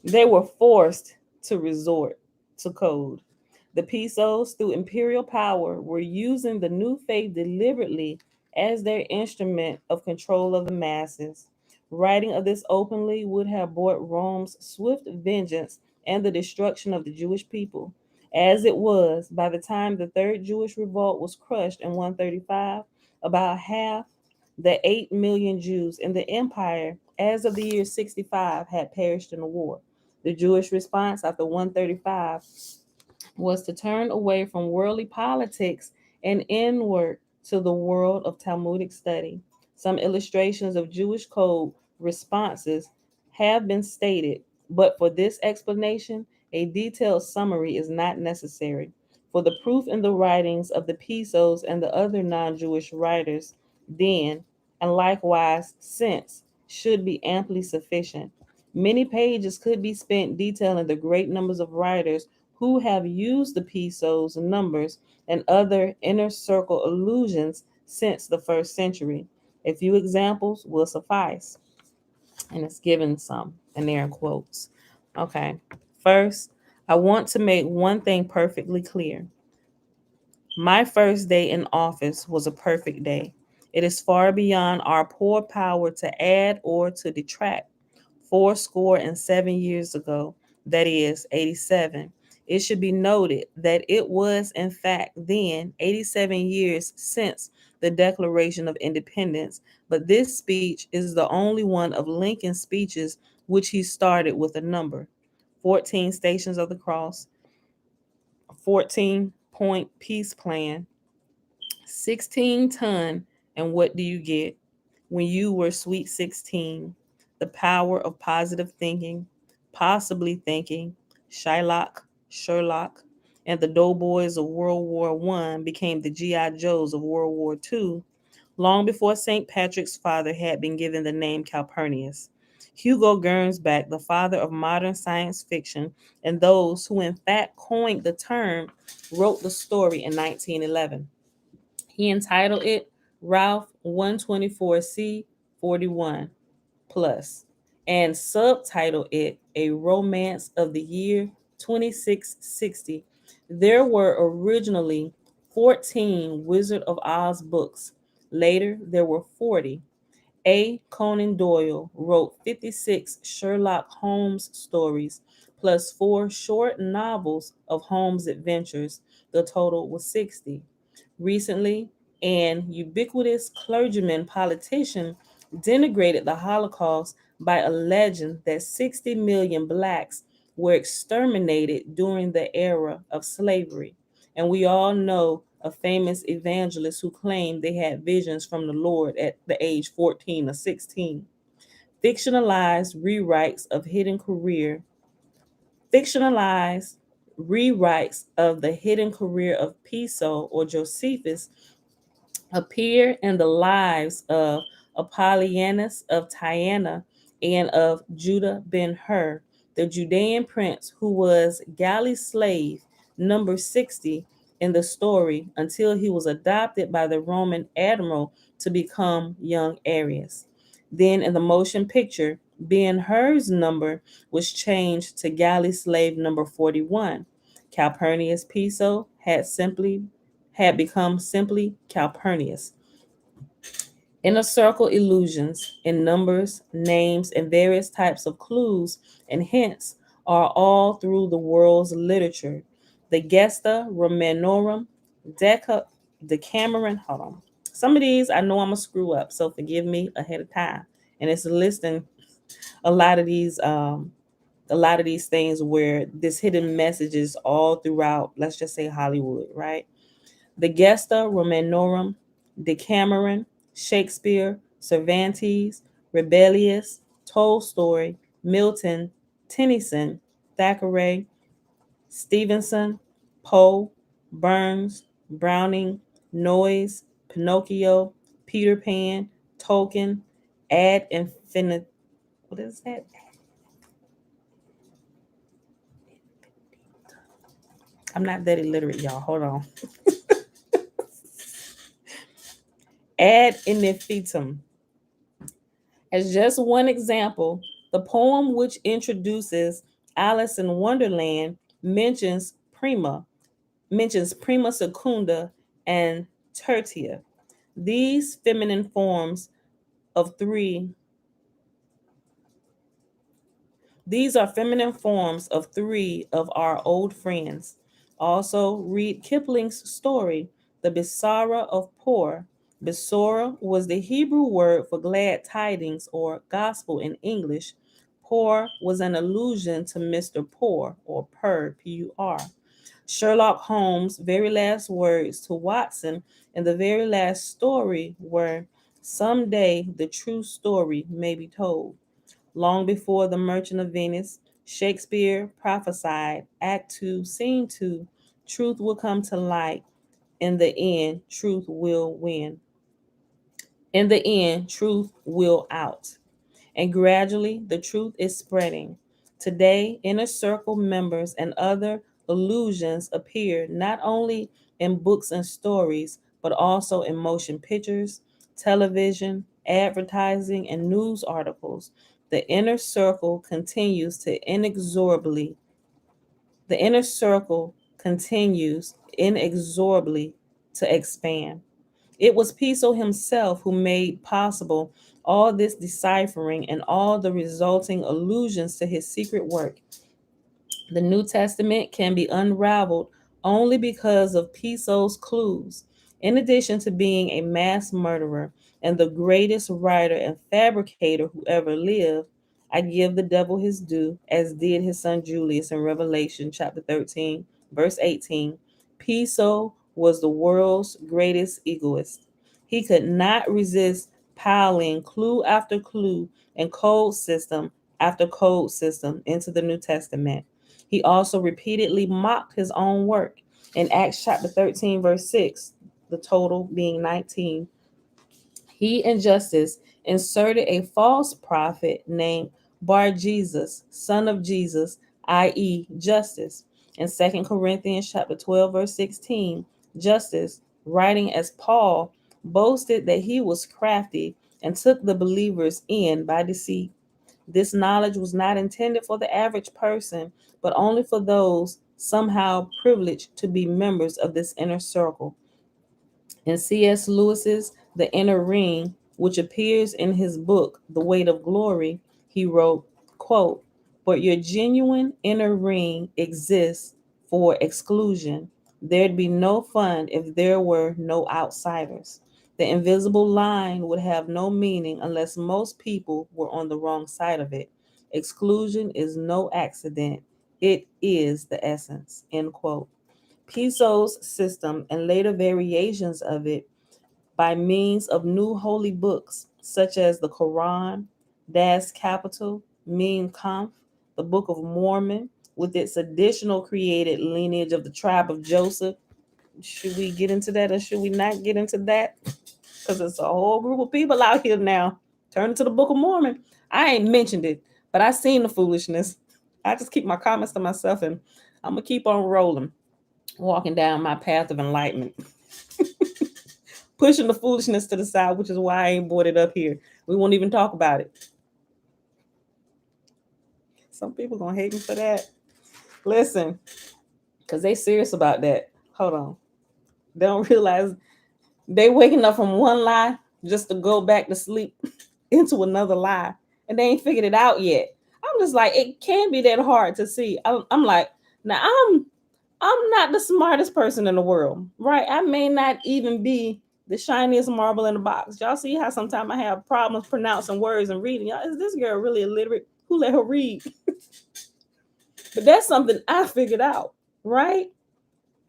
They were forced to resort to code. The Pisos, through imperial power, were using the new faith deliberately as their instrument of control of the masses. Writing of this openly would have brought Rome's swift vengeance and the destruction of the Jewish people. As it was, by the time the Third Jewish Revolt was crushed in 135, about half the 8 million Jews in the empire as of the year 65 had perished in the war. The Jewish response after 135 was to turn away from worldly politics and inward to the world of Talmudic study. Some illustrations of Jewish code responses have been stated, but for this explanation, a detailed summary is not necessary. For the proof in the writings of the Pisos and the other non Jewish writers, then, and likewise since, should be amply sufficient. Many pages could be spent detailing the great numbers of writers who have used the Pisos, numbers, and other inner circle allusions since the first century. A few examples will suffice, and it's given some, and they're in quotes. Okay, first, I want to make one thing perfectly clear. My first day in office was a perfect day. It is far beyond our poor power to add or to detract. 7 years ago, that is 87. It should be noted that it was, in fact, then 87 years since the Declaration of Independence, but this speech is the only one of Lincoln's speeches which he started with a number: 14 Stations of the Cross, 14-point peace plan, 16 ton, and what do you get? When you were sweet 16, the power of positive thinking, possibly thinking, Sherlock, and the doughboys of World War I became the G.I. Joes of World War II, long before St. Patrick's father had been given the name Calpurnius. Hugo Gernsback, the father of modern science fiction, and those who in fact coined the term, wrote the story in 1911. He entitled it Ralph 124C 41 Plus and subtitled it A Romance of the Year 2660. There were originally 14 Wizard of Oz books. Later, there were 40. A. Conan Doyle wrote 56 Sherlock Holmes stories plus 4 short novels of Holmes' adventures. The total was 60. recently, an ubiquitous clergyman politician denigrated the Holocaust by alleging that 60 million blacks were exterminated during the era of slavery. And we all know a famous evangelist who claimed they had visions from the Lord at the age 14 or 16. Fictionalized rewrites of hidden career, fictionalized rewrites of the hidden career of Piso or Josephus appear in the lives of Apollonius of Tyana and of Judah ben Hur, the Judean prince who was galley slave number 60 in the story until he was adopted by the Roman admiral to become young Arius. Then in the motion picture, Ben Hur's number was changed to galley slave number 41. Calpurnius Piso had become simply Calpurnius. Inner circle illusions in numbers, names, and various types of clues and hints are all through the world's literature. The Gesta Romanorum, Decameron, hold on. Some of these I know I'm gonna screw up, so forgive me ahead of time. And it's listing a lot of these things where this hidden message is all throughout, let's just say Hollywood, right? The Gesta Romanorum, Decameron, Shakespeare, Cervantes, Rebellious, Tolstoy, Milton, Tennyson, Thackeray, Stevenson, Poe, Burns, Browning, Noyes, Pinocchio, Peter Pan, Tolkien, ad infinitum. What is that? I'm not that illiterate, y'all. Hold on. Ad infinitum. As just one example, the poem which introduces Alice in Wonderland mentions prima secunda and tertia. These feminine forms of three These are feminine forms of three of our old friends. Also, read Kipling's story, The Bisara of Poor. Bisara was the Hebrew word for glad tidings or gospel in English. Poor was an allusion to Mr. Poor or Pur, P-U-R. Sherlock Holmes' very last words to Watson in the very last story were, "Someday the true story may be told." Long before The Merchant of Venice, Shakespeare prophesied, Act 2, Scene 2, truth will come to light. In the end, truth will win. In the end, truth will out. And gradually, the truth is spreading. Today, inner circle members and other illusions appear not only in books and stories, but also in motion pictures, television, advertising, and news articles. The inner circle continues to inexorably, the inner circle continues inexorably to expand. It was Piso himself who made possible all this deciphering and all the resulting allusions to his secret work. The New Testament can be unraveled only because of Piso's clues. In addition to being a mass murderer and the greatest writer and fabricator who ever lived, I give the devil his due, as did his son Julius in Revelation chapter 13, verse 18. Piso was the world's greatest egoist. He could not resist piling clue after clue and code system after code system into the New Testament. He also repeatedly mocked his own work. In Acts chapter 13, verse 6, the total being 19, he and Justice inserted a false prophet named Bar Jesus, son of Jesus, i.e., Justice. In 2 Corinthians chapter 12, verse 16, Justice, writing as Paul, boasted that he was crafty and took the believers in by deceit. This knowledge was not intended for the average person, but only for those somehow privileged to be members of this inner circle. In C.S. Lewis's The Inner Ring, which appears in his book, The Weight of Glory, he wrote, quote, "But your genuine inner ring exists for exclusion. There'd be no fun if there were no outsiders. The invisible line would have no meaning unless most people were on the wrong side of it. Exclusion is no accident. It is the essence. End quote. Piso's system and later variations of it by means of new holy books such as the Quran, Das Kapital, Mein Kampf, the Book of Mormon, with its additional created lineage of the tribe of Joseph. Should we get into that or should we not get into that? Because it's a whole group of people out here now. Turn to the Book of Mormon. I ain't mentioned it, but I seen the foolishness. I just keep my comments to myself and I'm going to keep on rolling, walking down my path of enlightenment. Pushing the foolishness to the side, which is why I ain't brought it up here. We won't even talk about it. Some people gonna hate me for that. Listen, because they serious about that. Hold on. They don't realize they waking up from one lie just to go back to sleep into another lie. And they ain't figured it out yet. I'm just like, it can't be that hard to see. I'm like, now I'm not the smartest person in the world, right? I may not even be the shiniest marble in the box. Y'all see how sometimes I have problems pronouncing words and reading. Y'all, is this girl really illiterate? Who let her read? But that's something I figured out, right?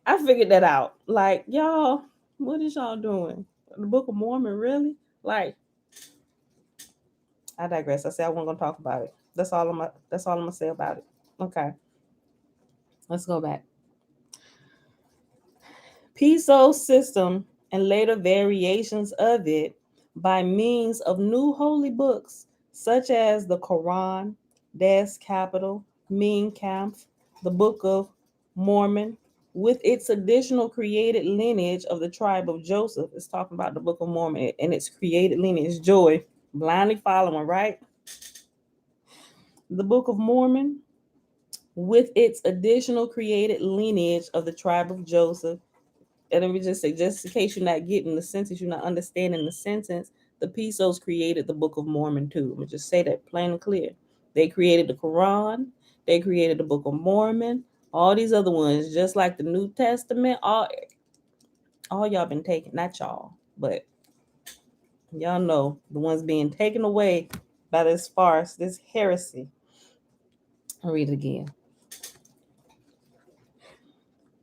I figured that out. Like, y'all, what is y'all doing? The Book of Mormon, really? Like, I digress. I said I wasn't gonna talk about it. That's all I'm gonna say about it. Okay. Let's go back. Piso's system and later variations of it by means of new holy books such as the Quran, Das Kapital, Mein Kampf, the Book of Mormon, with its additional created lineage of the tribe of Joseph. It's talking about the Book of Mormon and its created lineage. Joy, blindly following, right? The Book of Mormon, with its additional created lineage of the tribe of Joseph. And let me just say, just in case you're not getting the sentence, you're not understanding the sentence, the Pisos created the Book of Mormon too. Let me just say that plain and clear. They created the Quran, they created the Book of Mormon, all these other ones, just like the New Testament, all y'all been taken, not y'all, but y'all know the ones being taken away by this farce, this heresy. I'll read it again.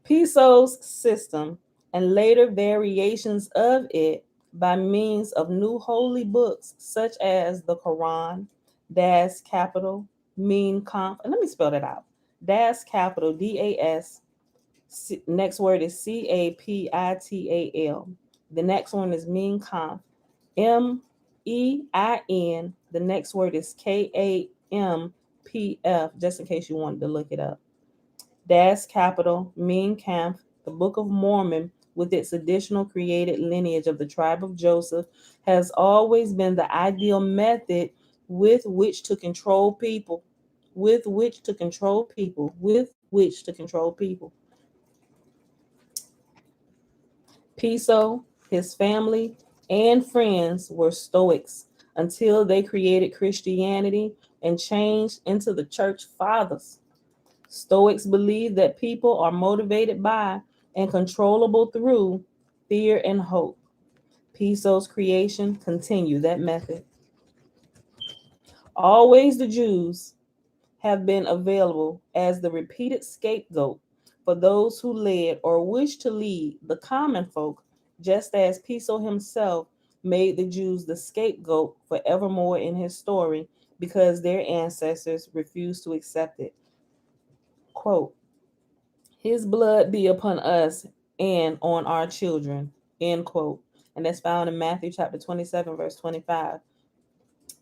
Piso's system and later variations of it by means of new holy books such as the Quran, Das Kapital, Mein Kampf, and let me spell that out. Das Kapital, DAS, next word is CAPITAL. The next one is Mein Kampf, MEIN. The next word is KAMPF, just in case you wanted to look it up. Das Kapital, Mein Kampf, the Book of Mormon, with its additional created lineage of the tribe of Joseph, has always been the ideal method with which to control people. With which to control people. With which to control people. Piso, his family, and friends were Stoics until they created Christianity and changed into the church fathers. Stoics believe that people are motivated by and controllable through fear and hope. Piso's creation continued that method. Always the Jews have been available as the repeated scapegoat for those who led or wished to lead the common folk, just as Piso himself made the Jews the scapegoat forevermore in his story because their ancestors refused to accept it. Quote, his blood be upon us and on our children, end quote. And that's found in Matthew chapter 27, verse 25.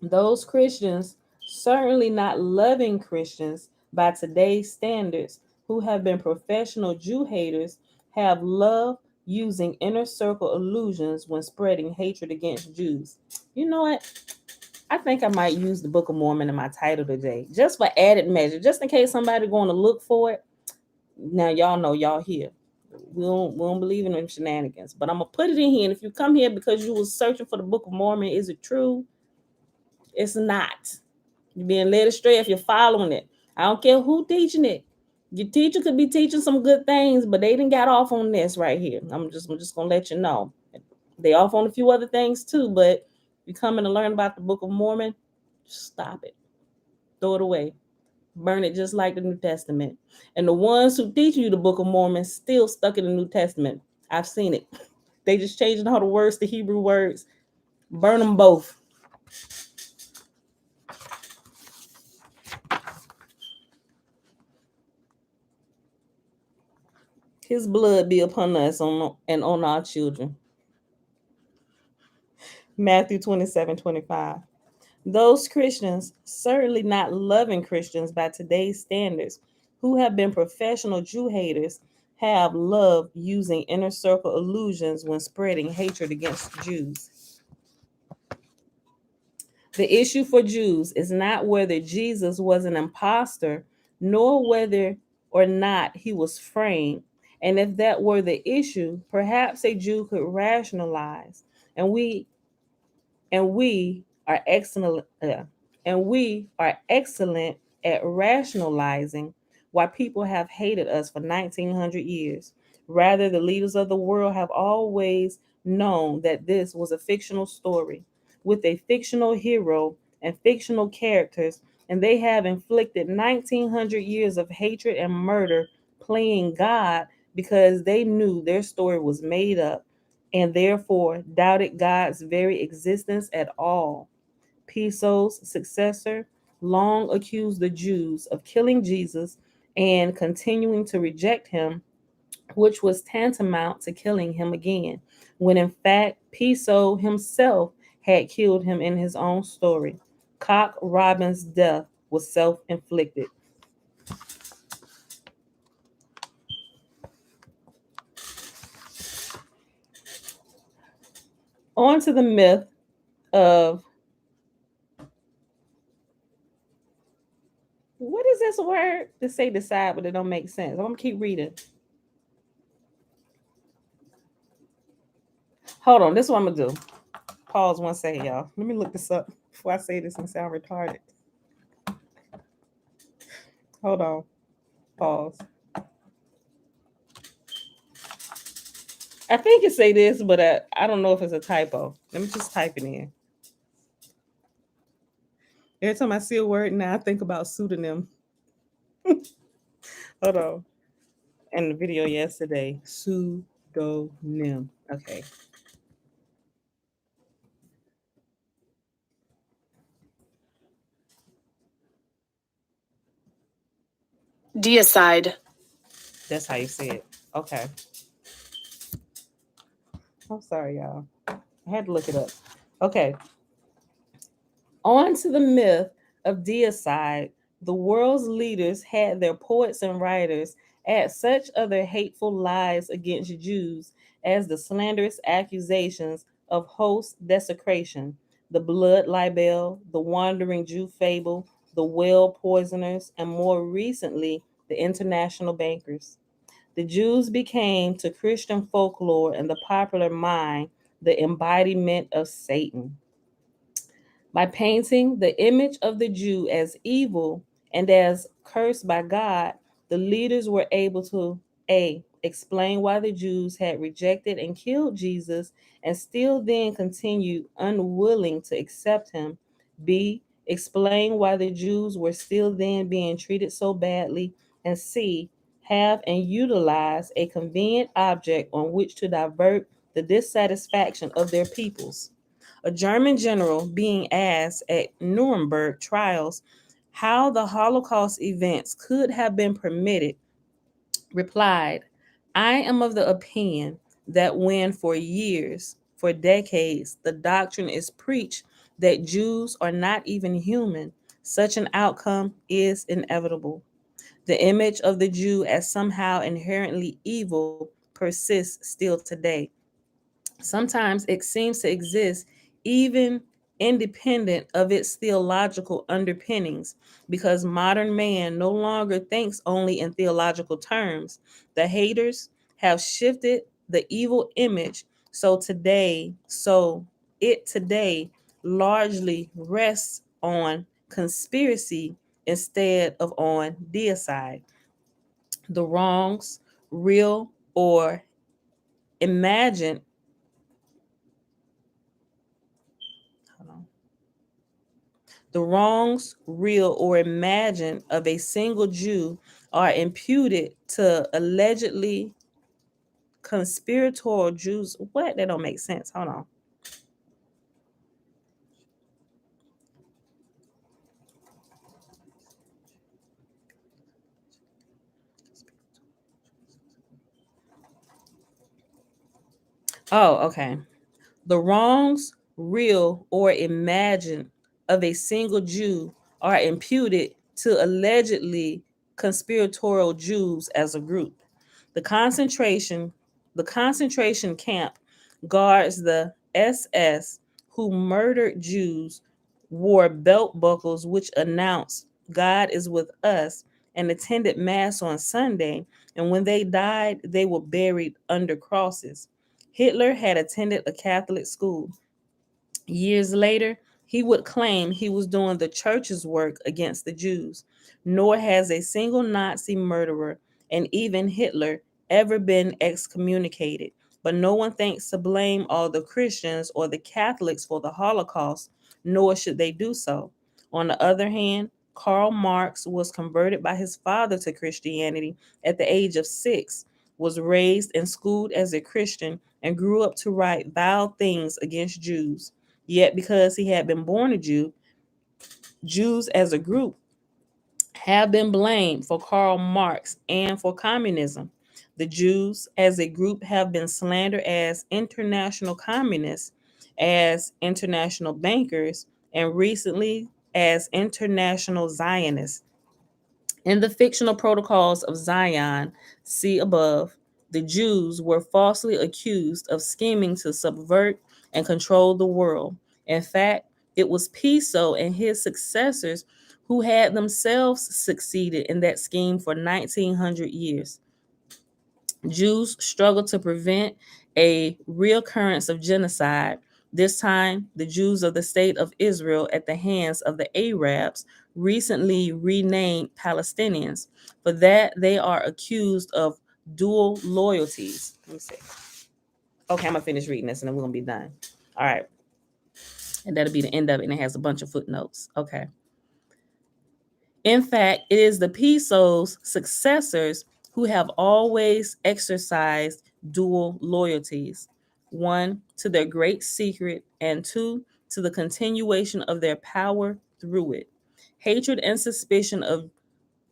Those Christians, certainly not loving Christians by today's standards, who have been professional Jew haters, have loved using inner circle illusions when spreading hatred against Jews. You know what? I think I might use the Book of Mormon in my title today, just for added measure, just in case somebody going to look for it. Now y'all know y'all here. We don't believe in them shenanigans, but I'm gonna put it in here. And if you come here because you was searching for the Book of Mormon, is it true? It's not. You're being led astray if you're following it. I don't care who teaching it. Your teacher could be teaching some good things, but they didn't got off on this right here. I'm just gonna let you know. They off on a few other things too, but you coming to learn about the Book of Mormon, stop it. Throw it away. Burn it just like the New Testament. And the ones who teach you the Book of Mormon still stuck in the New Testament. I've seen it. They just changing all the words to Hebrew words. Burn them both. His blood be upon us and on our children. Matthew 27:25. Those Christians, certainly not loving Christians by today's standards, who have been professional Jew haters, have loved using inner circle illusions when spreading hatred against Jews. The issue for Jews is not whether Jesus was an impostor, nor whether or not he was framed. And if that were the issue, perhaps a Jew could rationalize, and we are excellent at rationalizing why people have hated us for 1900 years. Rather, the leaders of the world have always known that this was a fictional story with a fictional hero and fictional characters, and they have inflicted 1900 years of hatred and murder playing God because they knew their story was made up and therefore doubted God's very existence at all. Piso's successor long accused the Jews of killing Jesus and continuing to reject him, which was tantamount to killing him again, when in fact Piso himself had killed him in his own story. Cock Robin's death was self inflicted. On to the myth of what is this word to say decide, but it don't make sense. I'm gonna keep reading. Hold on, this is what I'm gonna do. Pause one second, y'all. Let me look this up before I say this and sound retarded. Hold on. Pause. I think it say this, but I don't know if it's a typo. Let me just type it in. Every time I see a word now, I think about pseudonym. Hold on. In the video yesterday, pseudonym. Okay. Deicide. That's how you say it. Okay. I'm sorry, y'all. I had to look it up. Okay. On to the myth of deicide. The world's leaders had their poets and writers add such other hateful lies against Jews as the slanderous accusations of host desecration, the blood libel, the wandering Jew fable, the well poisoners, and more recently, the international bankers. The Jews became to Christian folklore and the popular mind the embodiment of Satan. By painting the image of the Jew as evil and as cursed by God, the leaders were able to A. Explain why the Jews had rejected and killed Jesus and still then continued unwilling to accept him. B. Explain why the Jews were still then being treated so badly. And C. Have and utilize a convenient object on which to divert the dissatisfaction of their peoples. A German general being asked at Nuremberg trials how the Holocaust events could have been permitted, replied, I am of the opinion that when for years, for decades, the doctrine is preached that Jews are not even human, such an outcome is inevitable. The image of the Jew as somehow inherently evil persists still today. Sometimes it seems to exist even independent of its theological underpinnings because modern man no longer thinks only in theological terms. The haters have shifted the evil image so it today largely rests on conspiracy instead of on deicide. The wrongs, real or imagined, hold on. The wrongs, real or imagined, of a single Jew are imputed to allegedly conspiratorial Jews. What? That don't make sense. Hold on. Oh, okay. The wrongs, real or imagined, of a single Jew are imputed to allegedly conspiratorial Jews as a group. The concentration, the concentration camp guards the SS who murdered Jews wore belt buckles which announced God is with us and attended mass on Sunday, and when they died, they were buried under crosses. Hitler had attended a Catholic school. Years later, he would claim he was doing the church's work against the Jews. Nor has a single Nazi murderer, and even Hitler, ever been excommunicated. But no one thinks to blame all the Christians or the Catholics for the Holocaust, nor should they do so. On the other hand, Karl Marx was converted by his father to Christianity at the age of 6, was raised and schooled as a Christian, and grew up to write vile things against Jews. Yet, because he had been born a Jew, Jews as a group have been blamed for Karl Marx and for communism. The Jews as a group have been slandered as international communists, as international bankers, and recently as international Zionists. In the fictional protocols of Zion, see above, the Jews were falsely accused of scheming to subvert and control the world. In fact, it was Piso and his successors who had themselves succeeded in that scheme for 1900 years. Jews struggled to prevent a reoccurrence of genocide. This time, the Jews of the state of Israel at the hands of the Arabs, recently renamed Palestinians. For that, they are accused of dual loyalties. Let me see. Okay, I'm gonna finish reading this and then we're gonna be done. All right. And that'll be the end of it. And it has a bunch of footnotes. Okay. In fact, it is the Piso's successors who have always exercised dual loyalties: one, to their great secret, and two, to the continuation of their power through it. Hatred and suspicion of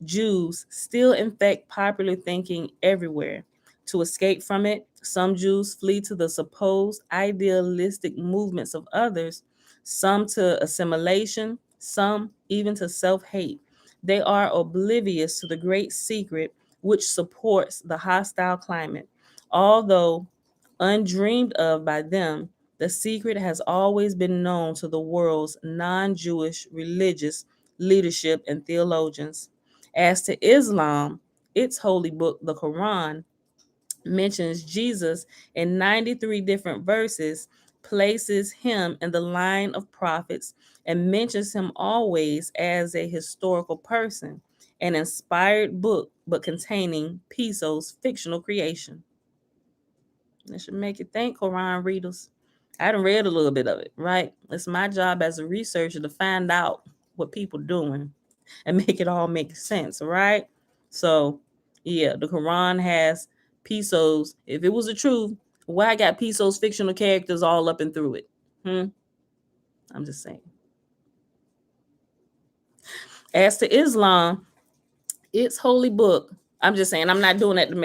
Jews still infect popular thinking everywhere. To escape from it, some Jews flee to the supposed idealistic movements of others, some to assimilation, some even to self hate. They are oblivious to the great secret which supports the hostile climate. Although undreamed of by them, the secret has always been known to the world's non Jewish religious leadership and theologians. As to Islam, its holy book, the Quran, mentions Jesus in 93 different verses, places him in the line of prophets, and mentions him always as a historical person, an inspired book, but containing Piso's fictional creation. That should make you think, Quran readers. I done read a little bit of it, right? It's my job as a researcher to find out what people doing and make it all make sense, right? So, yeah, the Quran has Piso's. If it was the truth, why I got Piso's fictional characters all up and through it? I'm just saying. As to Islam, its holy book. I'm just saying, I'm not doing that to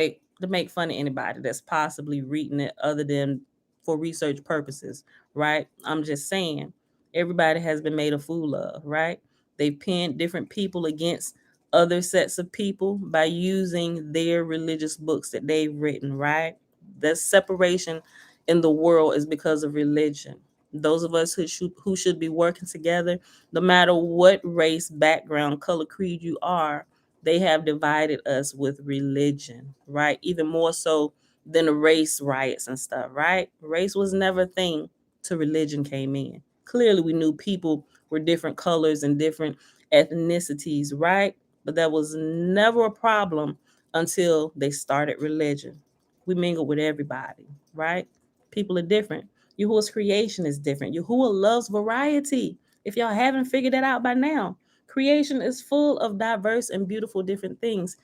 make fun of anybody that's possibly reading it other than for research purposes, right? I'm just saying everybody has been made a fool of, right? They've pinned different people against other sets of people by using their religious books that they've written, right? The separation in the world is because of religion. Those of us who should be working together, no matter what race, background, color, creed you are, they have divided us with religion, right? Even more so than the race riots and stuff, right? Race was never a thing till religion came in. Clearly, we knew people were different colors and different ethnicities, right? But that was never a problem until they started religion. We mingle with everybody, right? People are different. Yahuwah's creation is different. Yahuwah loves variety. If y'all haven't figured that out by now, creation is full of diverse and beautiful different things.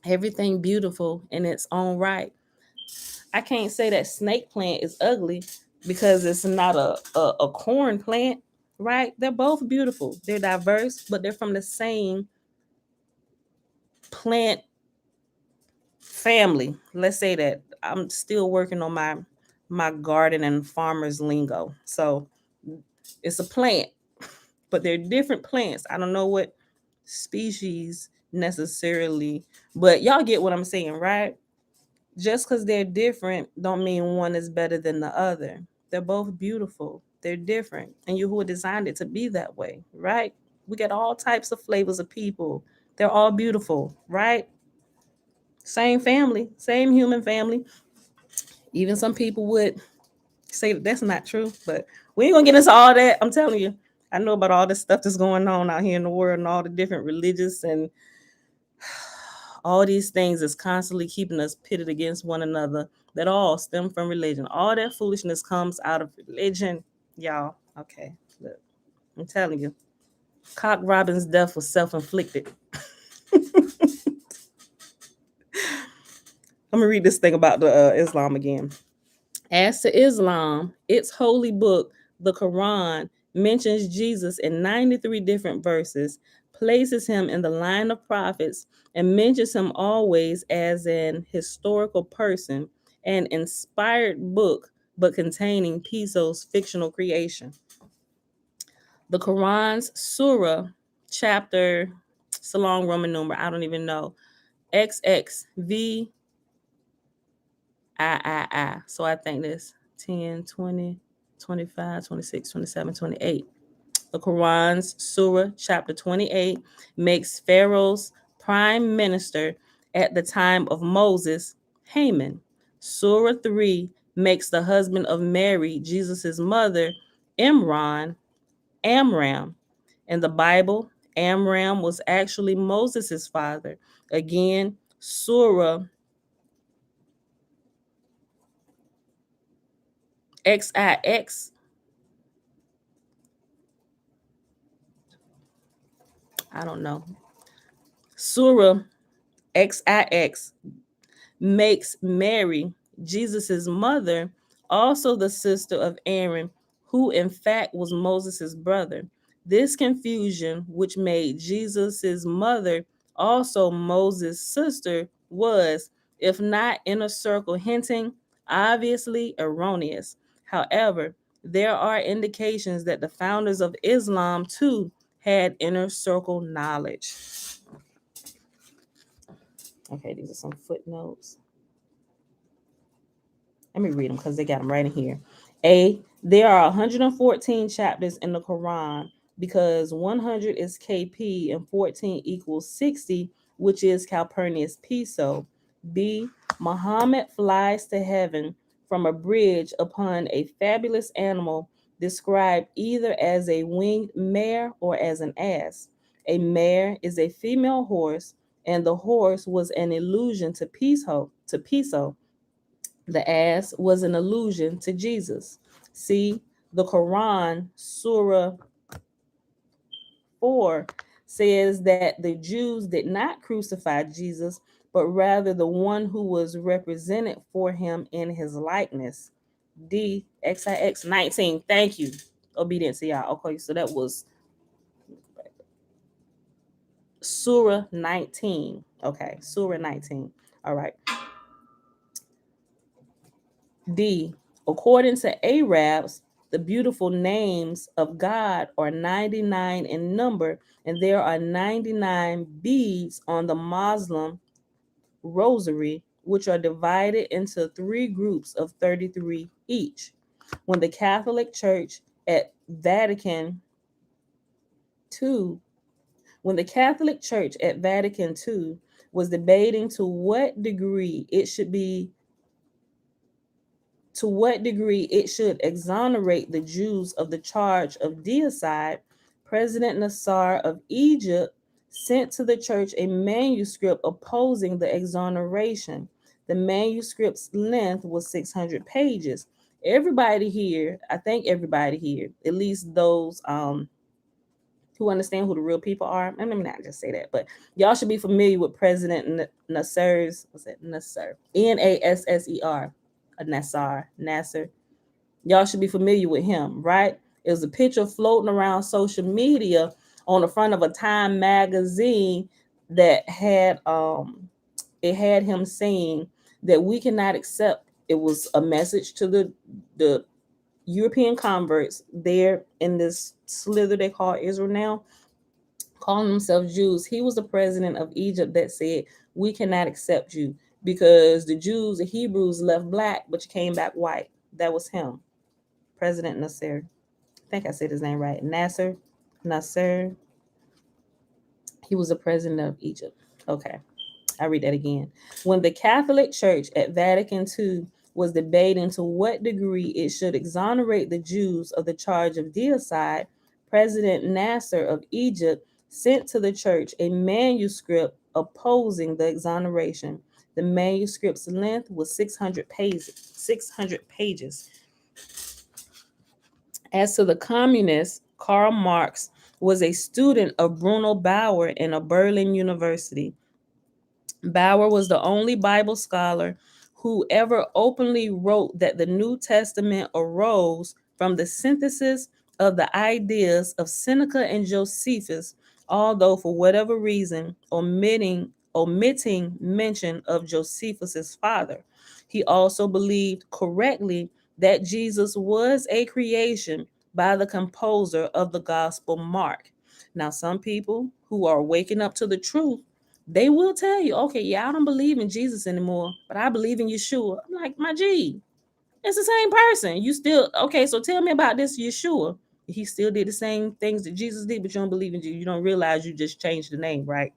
Everything beautiful in its own right. I can't say that snake plant is ugly because it's not a corn plant, right? They're both beautiful. They're diverse, but they're from the same plant family. Let's say that. I'm still working on my garden and farmer's lingo. So it's a plant, but they're different plants. I don't know what species necessarily, but y'all get what I'm saying, right? Just because they're different don't mean one is better than the other. They're both beautiful. They're different. And Yahuwah designed it to be that way, right? We got all types of flavors of people. They're all beautiful, right? Same family, same human family. Even some people would say that that's not true, but we ain't gonna get into all that. I'm telling you, I know about all this stuff that's going on out here in the world and all the different religious and all these things is constantly keeping us pitted against one another that all stem from religion. All that foolishness comes out of religion, y'all. Okay, look, I'm telling you, Cock Robin's death was self-inflicted. I'm gonna read this thing about the Islam again. As to Islam, its holy book, the Quran, mentions Jesus in 93 different verses, places him in the line of prophets, and mentions him always as an historical person, an inspired book, but containing Piso's fictional creation. The Quran's Surah, chapter, it's a long Roman number, I don't even know, XXV I. So I think this 10, 20, 25, 26, 27, 28. The Quran's Surah chapter 28 makes Pharaoh's prime minister at the time of Moses Haman. Surah 3 makes the husband of Mary, Jesus' mother, Amram. In the Bible, Amram was actually Moses' father. Again, Surah XIX, I don't know. Surah XIX makes Mary, Jesus' mother, also the sister of Aaron, who in fact was Moses' brother. This confusion, which made Jesus' mother also Moses' sister, was, if not inner circle hinting, obviously erroneous. However, there are indications that the founders of Islam too had inner circle knowledge. Okay, these are some footnotes. Let me read them because they got them right in here. There are 114 chapters in the Quran because 100 is KP and 14 equals 60, which is Calpurnius Piso. B. Muhammad flies to heaven from a bridge upon a fabulous animal described either as a winged mare or as an ass. A mare is a female horse, and the horse was an allusion to Piso. The ass was an allusion to Jesus. See, the Quran, Surah 4, says that the Jews did not crucify Jesus, but rather the one who was represented for him in his likeness. D, XIX 19. Thank you. Obedience to y'all. Okay, so that was Surah 19. Okay, Surah 19. All right. D. According to Arabs, the beautiful names of God are 99 in number, and there are 99 beads on the Muslim rosary, which are divided into three groups of 33 each. When the Catholic Church at Vatican II, when the Catholic Church at Vatican II was debating to what degree it should exonerate the Jews of the charge of deicide, President Nasser of Egypt sent to the church a manuscript opposing the exoneration. The manuscript's length was 600 pages. Everybody here, I think everybody here, at least those who understand who the real people are, and let me not just say that, but y'all should be familiar with President Nasser's, what's it, Nasser, Nasser, Nasser. Y'all should be familiar with him, right? It was a picture floating around social media on the front of a Time magazine that had it had him saying that we cannot accept. It was a message to the European converts there in this slither they call Israel now, calling themselves Jews. He was the president of Egypt that said, we cannot accept you because the Jews, the Hebrews left black, but you came back white. That was him, President Nasser. I think I said his name right. Nasser. He was the president of Egypt. Okay. I read that again. When the Catholic Church at Vatican II was debating to what degree it should exonerate the Jews of the charge of deicide, President Nasser of Egypt sent to the church a manuscript opposing the exoneration. The manuscript's length was 600 pages. 600 pages. As to the communists, Karl Marx was a student of Bruno Bauer in a Berlin university. Bauer was the only Bible scholar who ever openly wrote that the New Testament arose from the synthesis of the ideas of Seneca and Josephus, although for whatever reason omitting mention of Josephus's father. He also believed correctly that Jesus was a creation by the composer of the Gospel Mark. Now, some people who are waking up to the truth, they will tell you, okay, yeah, I don't believe in Jesus anymore, but I believe in Yeshua. I'm like, my G, it's the same person. You still, okay, so tell me about this Yeshua. He still did the same things that Jesus did, but you don't believe in Jesus. You don't realize you just changed the name, right?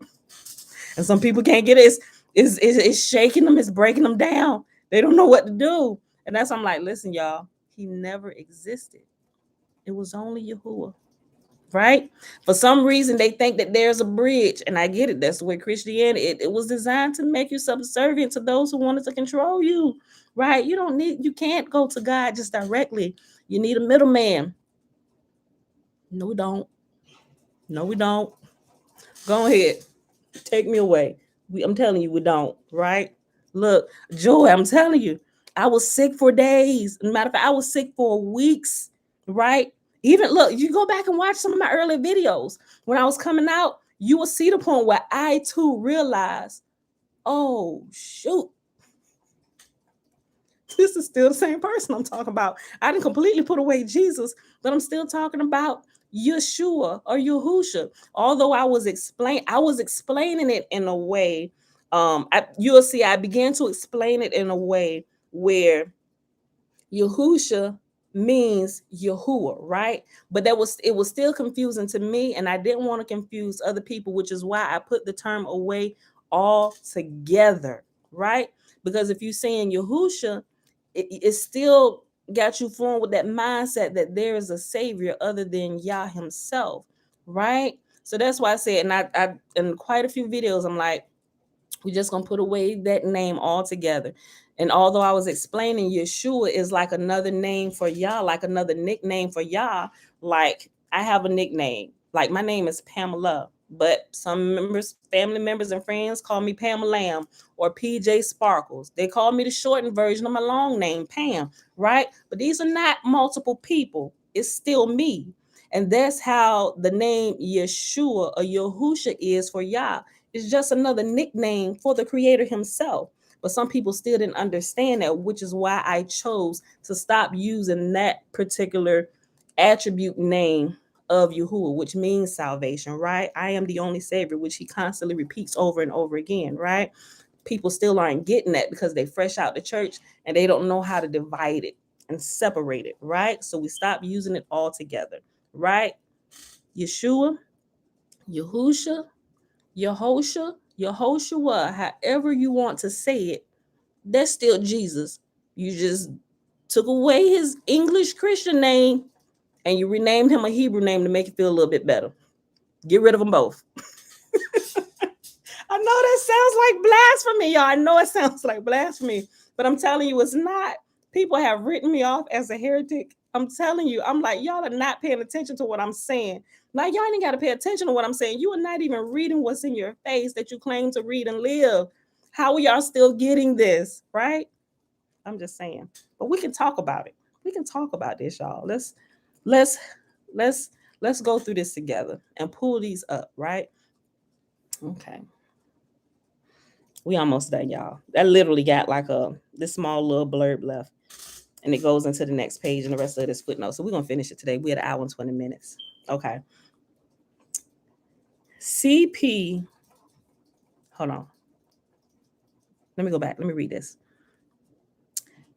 And some people can't get it. It's shaking them, it's breaking them down. They don't know what to do. And that's why I'm like, listen, y'all, he never existed. It was only Yahuwah. Right? For some reason, they think that there's a bridge, and I get it. That's where Christianity it was designed to make you subservient to those who wanted to control you. Right? You can't go to God just directly. You need a middleman. No, we don't. No, we don't. Go ahead. Take me away. I'm telling you, we don't. Right? Look, Joy, I'm telling you, I was sick for days. Matter of fact, I was sick for weeks. Right? Even look, you go back and watch some of my early videos when I was coming out, you will see the point where I too realized, oh shoot, this is still the same person I'm talking about. I didn't completely put away Jesus, but I'm still talking about Yeshua or Yahusha. Although I was explaining it in a way. You'll see I began to explain it in a way where Yahusha means Yahuwah, right? But it was still confusing to me, and I didn't want to confuse other people, which is why I put the term away altogether, right? Because if you're saying Yahusha, it still got you formed with that mindset that there is a savior other than Yah himself, right? So that's why I said, and I in quite a few videos, I'm like, we're just gonna put away that name altogether. And although I was explaining Yeshua is like another name for Yah, like another nickname for Yah, like I have a nickname. Like my name is Pamela, but some family members and friends call me Pam Lamb or PJ Sparkles. They call me the shortened version of my long name, Pam, right? But these are not multiple people. It's still me. And that's how the name Yeshua or Yahusha is for Yah. It's just another nickname for the creator himself. But some people still didn't understand that, which is why I chose to stop using that particular attribute name of Yahuwah, which means salvation, right? I am the only savior, which he constantly repeats over and over again, right? People still aren't getting that because they fresh out the church and they don't know how to divide it and separate it, right? So we stop using it all together, right? Yeshua, Yahusha, Yehoshua, however you want to say it, that's still Jesus. You just took away his English Christian name and you renamed him a Hebrew name to make it feel a little bit better. Get rid of them both. I know that sounds like blasphemy, y'all. I know it sounds like blasphemy, but I'm telling you, it's not. People have written me off as a heretic. I'm telling you, I'm like, y'all are not paying attention to what I'm saying. Like, y'all ain't got to pay attention to what I'm saying. You are not even reading what's in your face that you claim to read and live. How are y'all still getting this, right? I'm just saying. But we can talk about it. We can talk about this, y'all. Let's let's let's go through this together and pull these up, right? Okay. We almost done, y'all. That literally got like this small little blurb left. And it goes into the next page and the rest of this footnote. So we're gonna finish it today. We had an hour and 20 minutes. Okay. CP. Hold on. Let me go back. Let me read this.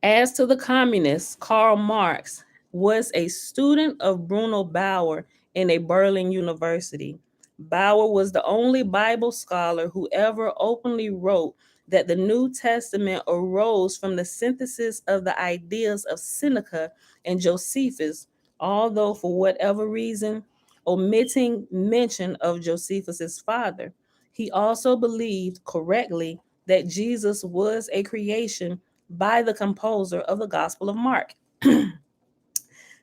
As to the communists, Karl Marx was a student of Bruno Bauer in a Berlin university. Bauer was the only Bible scholar who ever openly wrote that the New Testament arose from the synthesis of the ideas of Seneca and Josephus, although for whatever reason, omitting mention of Josephus's father. He also believed correctly that Jesus was a creation by the composer of the Gospel of Mark.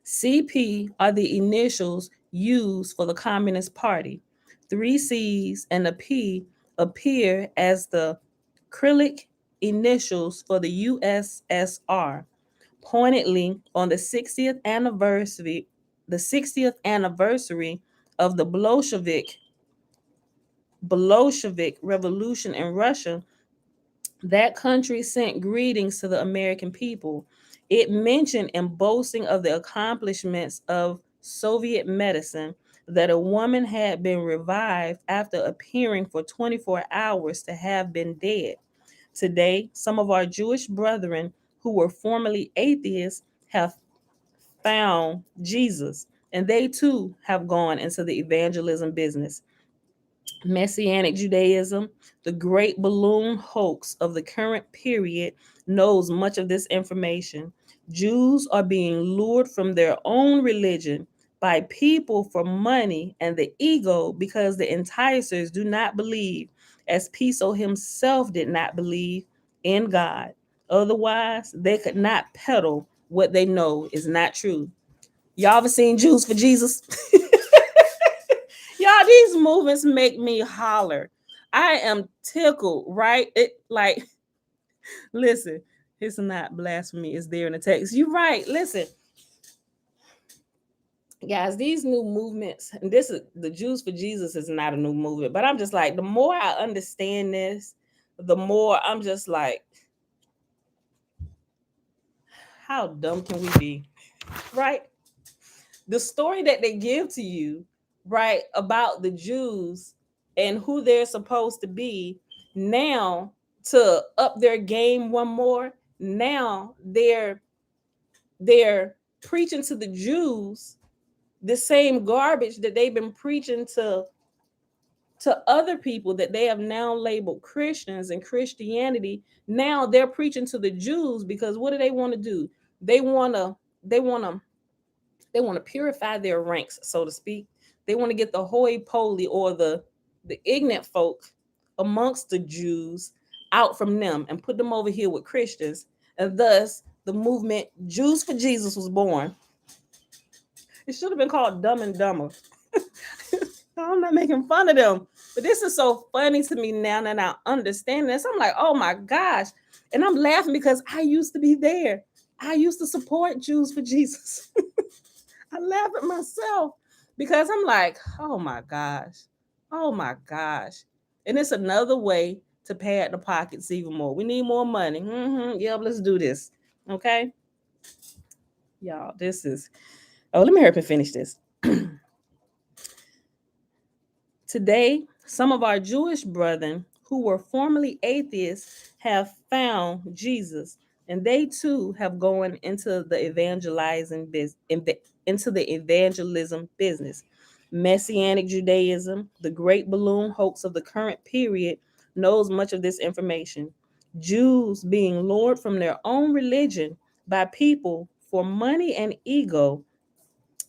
CP are the initials used for the Communist Party. 3 C's and a P appear as the Cyrillic initials for the USSR. Pointedly, on the 60th anniversary of the Bolshevik Revolution in Russia, that country sent greetings to the American people. It mentioned in boasting of the accomplishments of Soviet medicine that a woman had been revived after appearing for 24 hours to have been dead. Today, some of our Jewish brethren who were formerly atheists have found Jesus, and they too have gone into the evangelism business. Messianic Judaism, the great balloon hoax of the current period, knows much of this information. Jews are being lured from their own religion by people for money and the ego because the enticers do not believe, as Piso himself did not believe, in God. Otherwise, they could not peddle what they know is not true. Y'all ever seen Jews for Jesus? Y'all, these movements make me holler. I am tickled, right? It like, listen, it's not blasphemy, it's there in the text. You're right. Listen, guys, these new movements, and this is the Jews for Jesus is not a new movement, but I'm just like, the more I understand this, the more I'm just like, how dumb can we be? Right? The story that they give to you, right, about the Jews and who they're supposed to be, now to up their game one more, now they're preaching to the Jews the same garbage that they've been preaching to other people that they have now labeled Christians and Christianity. Now they're preaching to the Jews because what do they want to do? They want to they want to they want to purify their ranks, so to speak. They want to get the hoi polley or the ignorant folk amongst the Jews out from them and put them over here with Christians. And thus, the movement Jews for Jesus was born. It should have been called Dumb and Dumber. I'm not making fun of them, but this is so funny to me now that I understand this. I'm like, oh my gosh. And I'm laughing because I used to be there. I used to support Jews for Jesus. I laugh at myself because I'm like, oh my gosh. Oh my gosh. And it's another way to pad the pockets even more. We need more money. Yeah, let's do this. Okay. Y'all, this is. Oh, let me hurry up and finish this. Today, some of our Jewish brethren who were formerly atheists have found Jesus, and they too have gone into the evangelism business. Messianic Judaism, the great balloon hoax of the current period, knows much of this information. Jews being lured from their own religion by people for money and ego,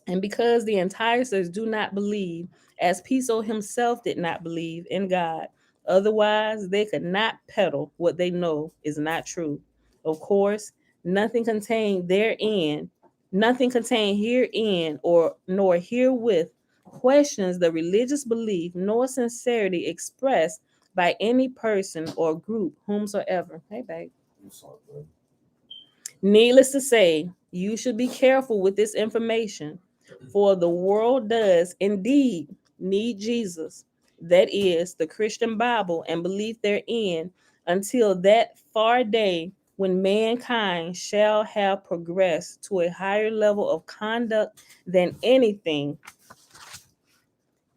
And because the enticers do not believe, as Piso himself did not believe in God, otherwise they could not peddle what they know is not true. Of course, nothing contained therein, nothing contained herein or nor herewith questions the religious belief nor sincerity expressed by any person or group whomsoever. Hey, babe. Needless to say, you should be careful with this information, for the world does indeed need Jesus, that is, the Christian Bible and belief therein, until that far day when mankind shall have progressed to a higher level of conduct than anything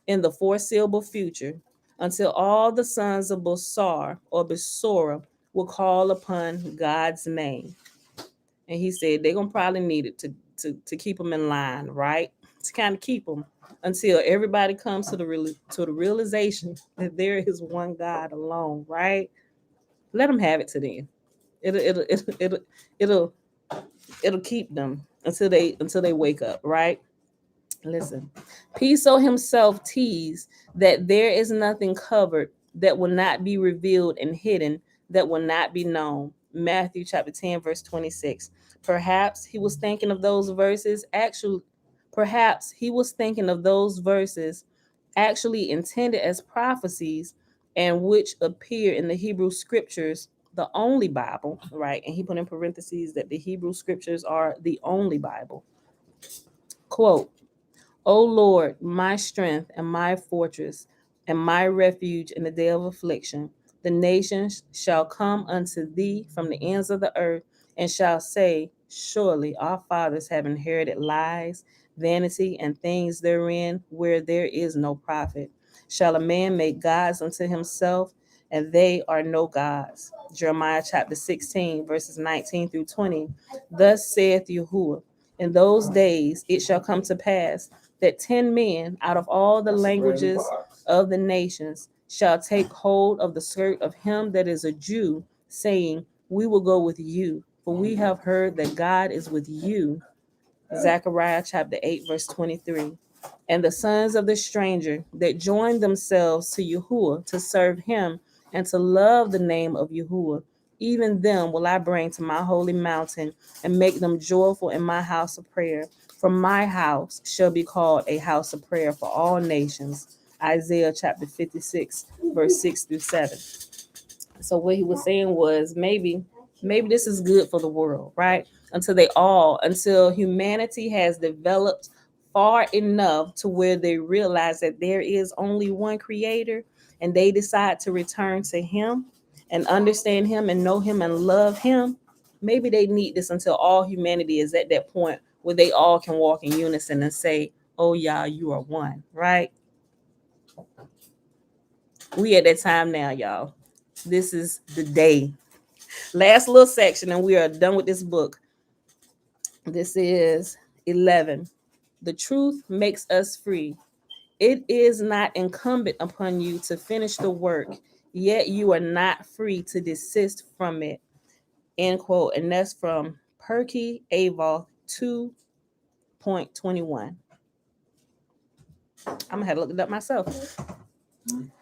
in the foreseeable future, until all the sons of Bosar or Besora will call upon God's name. And he said they're gonna probably need it to keep them in line, right? To kind of keep them until everybody comes to the realization that there is one God alone, right? Let them have it to them. It'll it'll keep them until they wake up, right? Listen, Piso himself teased that there is nothing covered that will not be revealed and hidden that will not be known. Matthew chapter 10, verse 26. Perhaps he was thinking of those verses actually, perhaps he was thinking of those verses actually intended as prophecies and which appear in the Hebrew scriptures, the only Bible, right? And he put in parentheses that the Hebrew scriptures are the only Bible. Quote, O Lord, my strength and my fortress and my refuge in the day of affliction, the nations shall come unto thee from the ends of the earth and shall say, surely our fathers have inherited lies, vanity, and things therein where there is no profit. Shall a man make gods unto himself, and they are no gods? Jeremiah chapter 16, verses 19 through 20. Thus saith Yahuwah, in those days it shall come to pass that 10 men out of all the languages of the nations shall take hold of the skirt of him that is a Jew, saying, we will go with you, for we have heard that God is with you. Zechariah chapter 8, verse 23. And the sons of the stranger that join themselves to Yahuwah to serve him and to love the name of Yahuwah, even them will I bring to my holy mountain and make them joyful in my house of prayer. For my house shall be called a house of prayer for all nations. Isaiah chapter 56, verse 6 through 7. So what he was saying was maybe this is good for the world, right? Until humanity has developed far enough to where they realize that there is only one creator and they decide to return to him and understand him and know him and love him. Maybe they need this until all humanity is at that point where they all can walk in unison and say, oh yeah, you are one, right? We at that time now, y'all. This is the day. Last little section, and we are done with this book. This is 11. The truth makes us free. It is not incumbent upon you to finish the work, yet you are not free to desist from it. End quote. And that's from Perky Avoth 2.21. I'm going to have to look it up myself.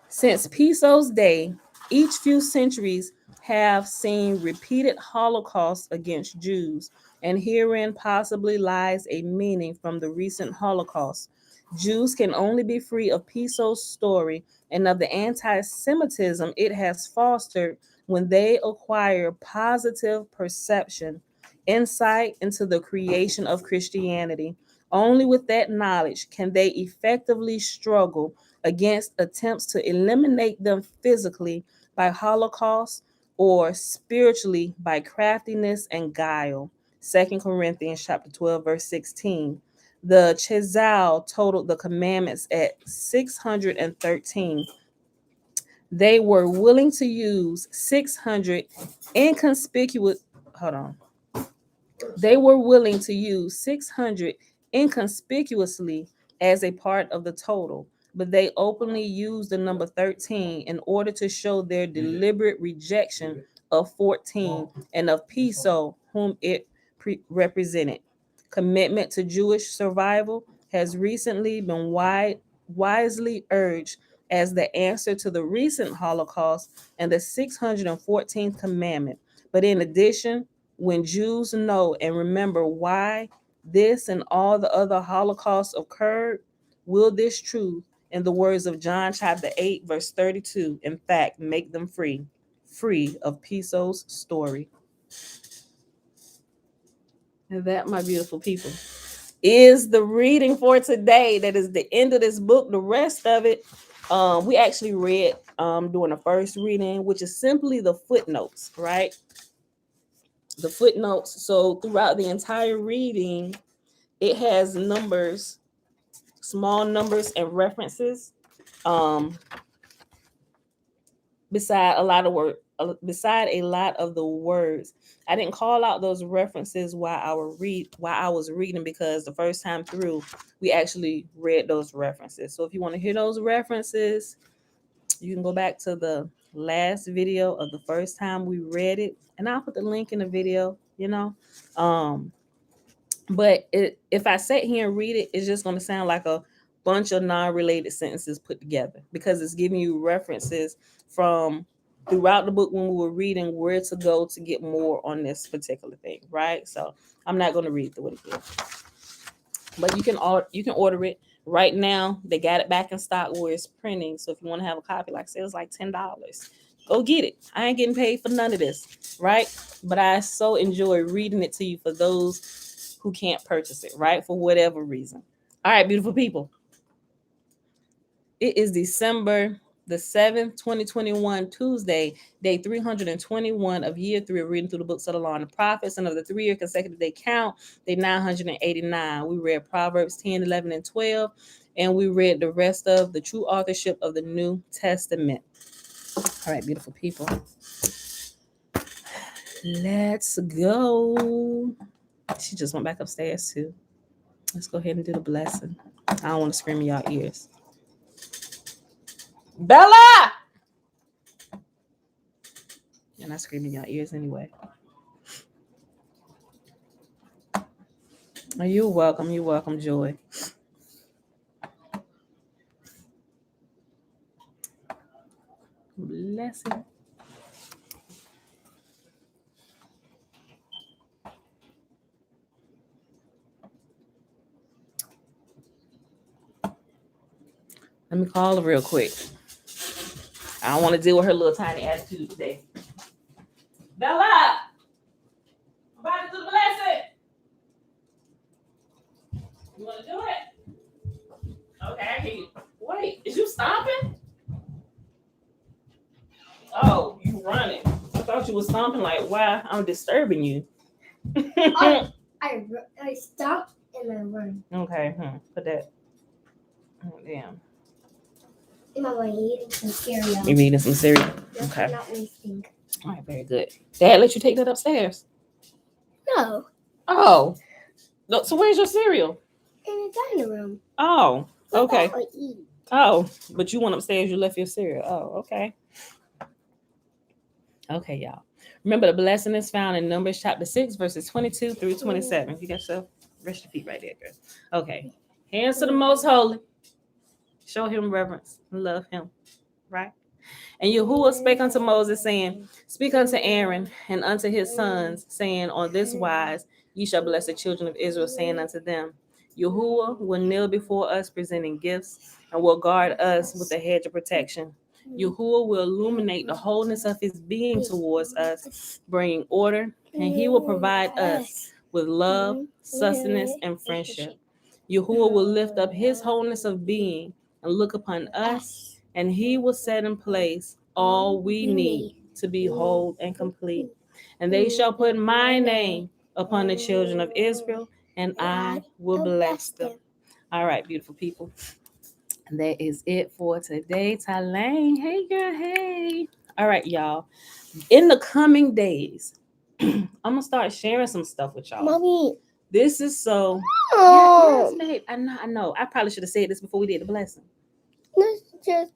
Since Piso's day, each few centuries have seen repeated holocausts against Jews, and herein possibly lies a meaning from the recent Holocaust. Jews can only be free of Piso's story and of the anti-Semitism it has fostered when they acquire positive perception, insight into the creation of Christianity. Only with that knowledge can they effectively struggle against attempts to eliminate them physically by holocaust or spiritually by craftiness and guile. 2 Corinthians chapter 12, verse 16. The Chazal totaled the commandments at 613. They were willing to use 600 inconspicuous, hold on. They were willing to use 600 inconspicuously as a part of the total, but they openly used the number 13 in order to show their deliberate rejection of 14 and of Piso, whom it represented. Commitment to Jewish survival has recently been wisely urged as the answer to the recent Holocaust and the 614th commandment. But in addition, when Jews know and remember why this and all the other Holocausts occurred, will this truth, in the words of John chapter 8, verse 32, in fact, make them free of Piso's story. And that, my beautiful people, is the reading for today. That is the end of this book. The rest of it, we actually read during the first reading, which is simply the footnotes, right? The footnotes. So throughout the entire reading, it has numbers, small numbers and references. Beside a lot of the words. I didn't call out those references while I was reading, because the first time through we actually read those references. So if you want to hear those references, you can go back to the last video of the first time we read it, and I'll put the link in the video, but if I sit here and read it, it's just going to sound like a bunch of non-related sentences put together, because it's giving you references from throughout the book when we were reading where to go to get more on this particular thing, right? So I'm not going to read through it again, but you can order it right now. They got it back in stock where it's printing. So if you want to have a copy, like I said, it's like $10. Go get it. I ain't getting paid for none of this, right? But I so enjoy reading it to you for those who can't purchase it, right? For whatever reason. All right, beautiful people. It is December the 7th, 2021, Tuesday, day 321 of year 3 of reading through the books of the law and the prophets. And of the 3-year consecutive day count, day 989. We read Proverbs 10, 11, and 12. And we read the rest of the true authorship of the New Testament. All right, beautiful people. Let's go. She just went back upstairs too. Let's go ahead and do the blessing. I don't want to scream in y'all ears. Bella! You're not screaming in your ears anyway. Oh, you're welcome. You're welcome, Joy. Blessing. Let me call her real quick. I don't want to deal with her little tiny attitude today. Bella! I'm about to do the blessing. You want to do it? Okay, I hear you. Wait, is you stomping? Oh, you running. I thought you was stomping like, why I'm disturbing you. I stopped and I run. Okay, put that. Oh, damn. Mama, you're eating some cereal. You eating some cereal? That's Okay. not wasting. All right, very good. Dad let you take that upstairs? No. Oh. So where's your cereal? In the dining room. Oh, okay. I eat. Oh, but you went upstairs, you left your cereal. Oh, okay. Okay, y'all. Remember, the blessing is found in Numbers chapter 6, verses 22 through 27. You got yourself, rest your feet right there, girl. Okay. Hands to the most holy. Show him reverence. Love him. Right? And Yahuwah spake unto Moses, saying, Speak unto Aaron and unto his sons, saying, On this wise ye shall bless the children of Israel, saying unto them, Yahuwah will kneel before us, presenting gifts, and will guard us with a hedge of protection. Yahuwah will illuminate the wholeness of his being towards us, bringing order, and he will provide us with love, sustenance, and friendship. Yahuwah will lift up his wholeness of being and look upon us, and he will set in place all we need to be whole and complete. And they shall put my name upon the children of Israel, and I will bless them. All right, beautiful people. That is it for today. Talane, hey girl, hey. All right, y'all. In the coming days, I'm gonna start sharing some stuff with y'all. Mommy. This is so. Oh. Yes, babe. I know. I probably should have said this before we did the blessing. Let's just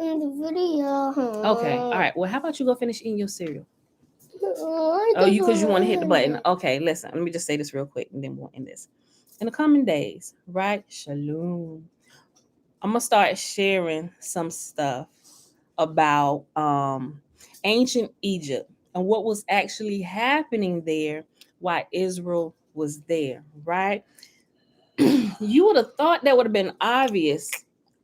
in the video. Okay. All right. Well, how about you go finish eating your cereal? Oh, because you want to hit the button. Okay. Listen. Let me just say this real quick, and then we'll end this. in the coming days, right? Shalom. I'm gonna start sharing some stuff about ancient Egypt and what was actually happening there while Israel was there, right? You would have thought that would have been obvious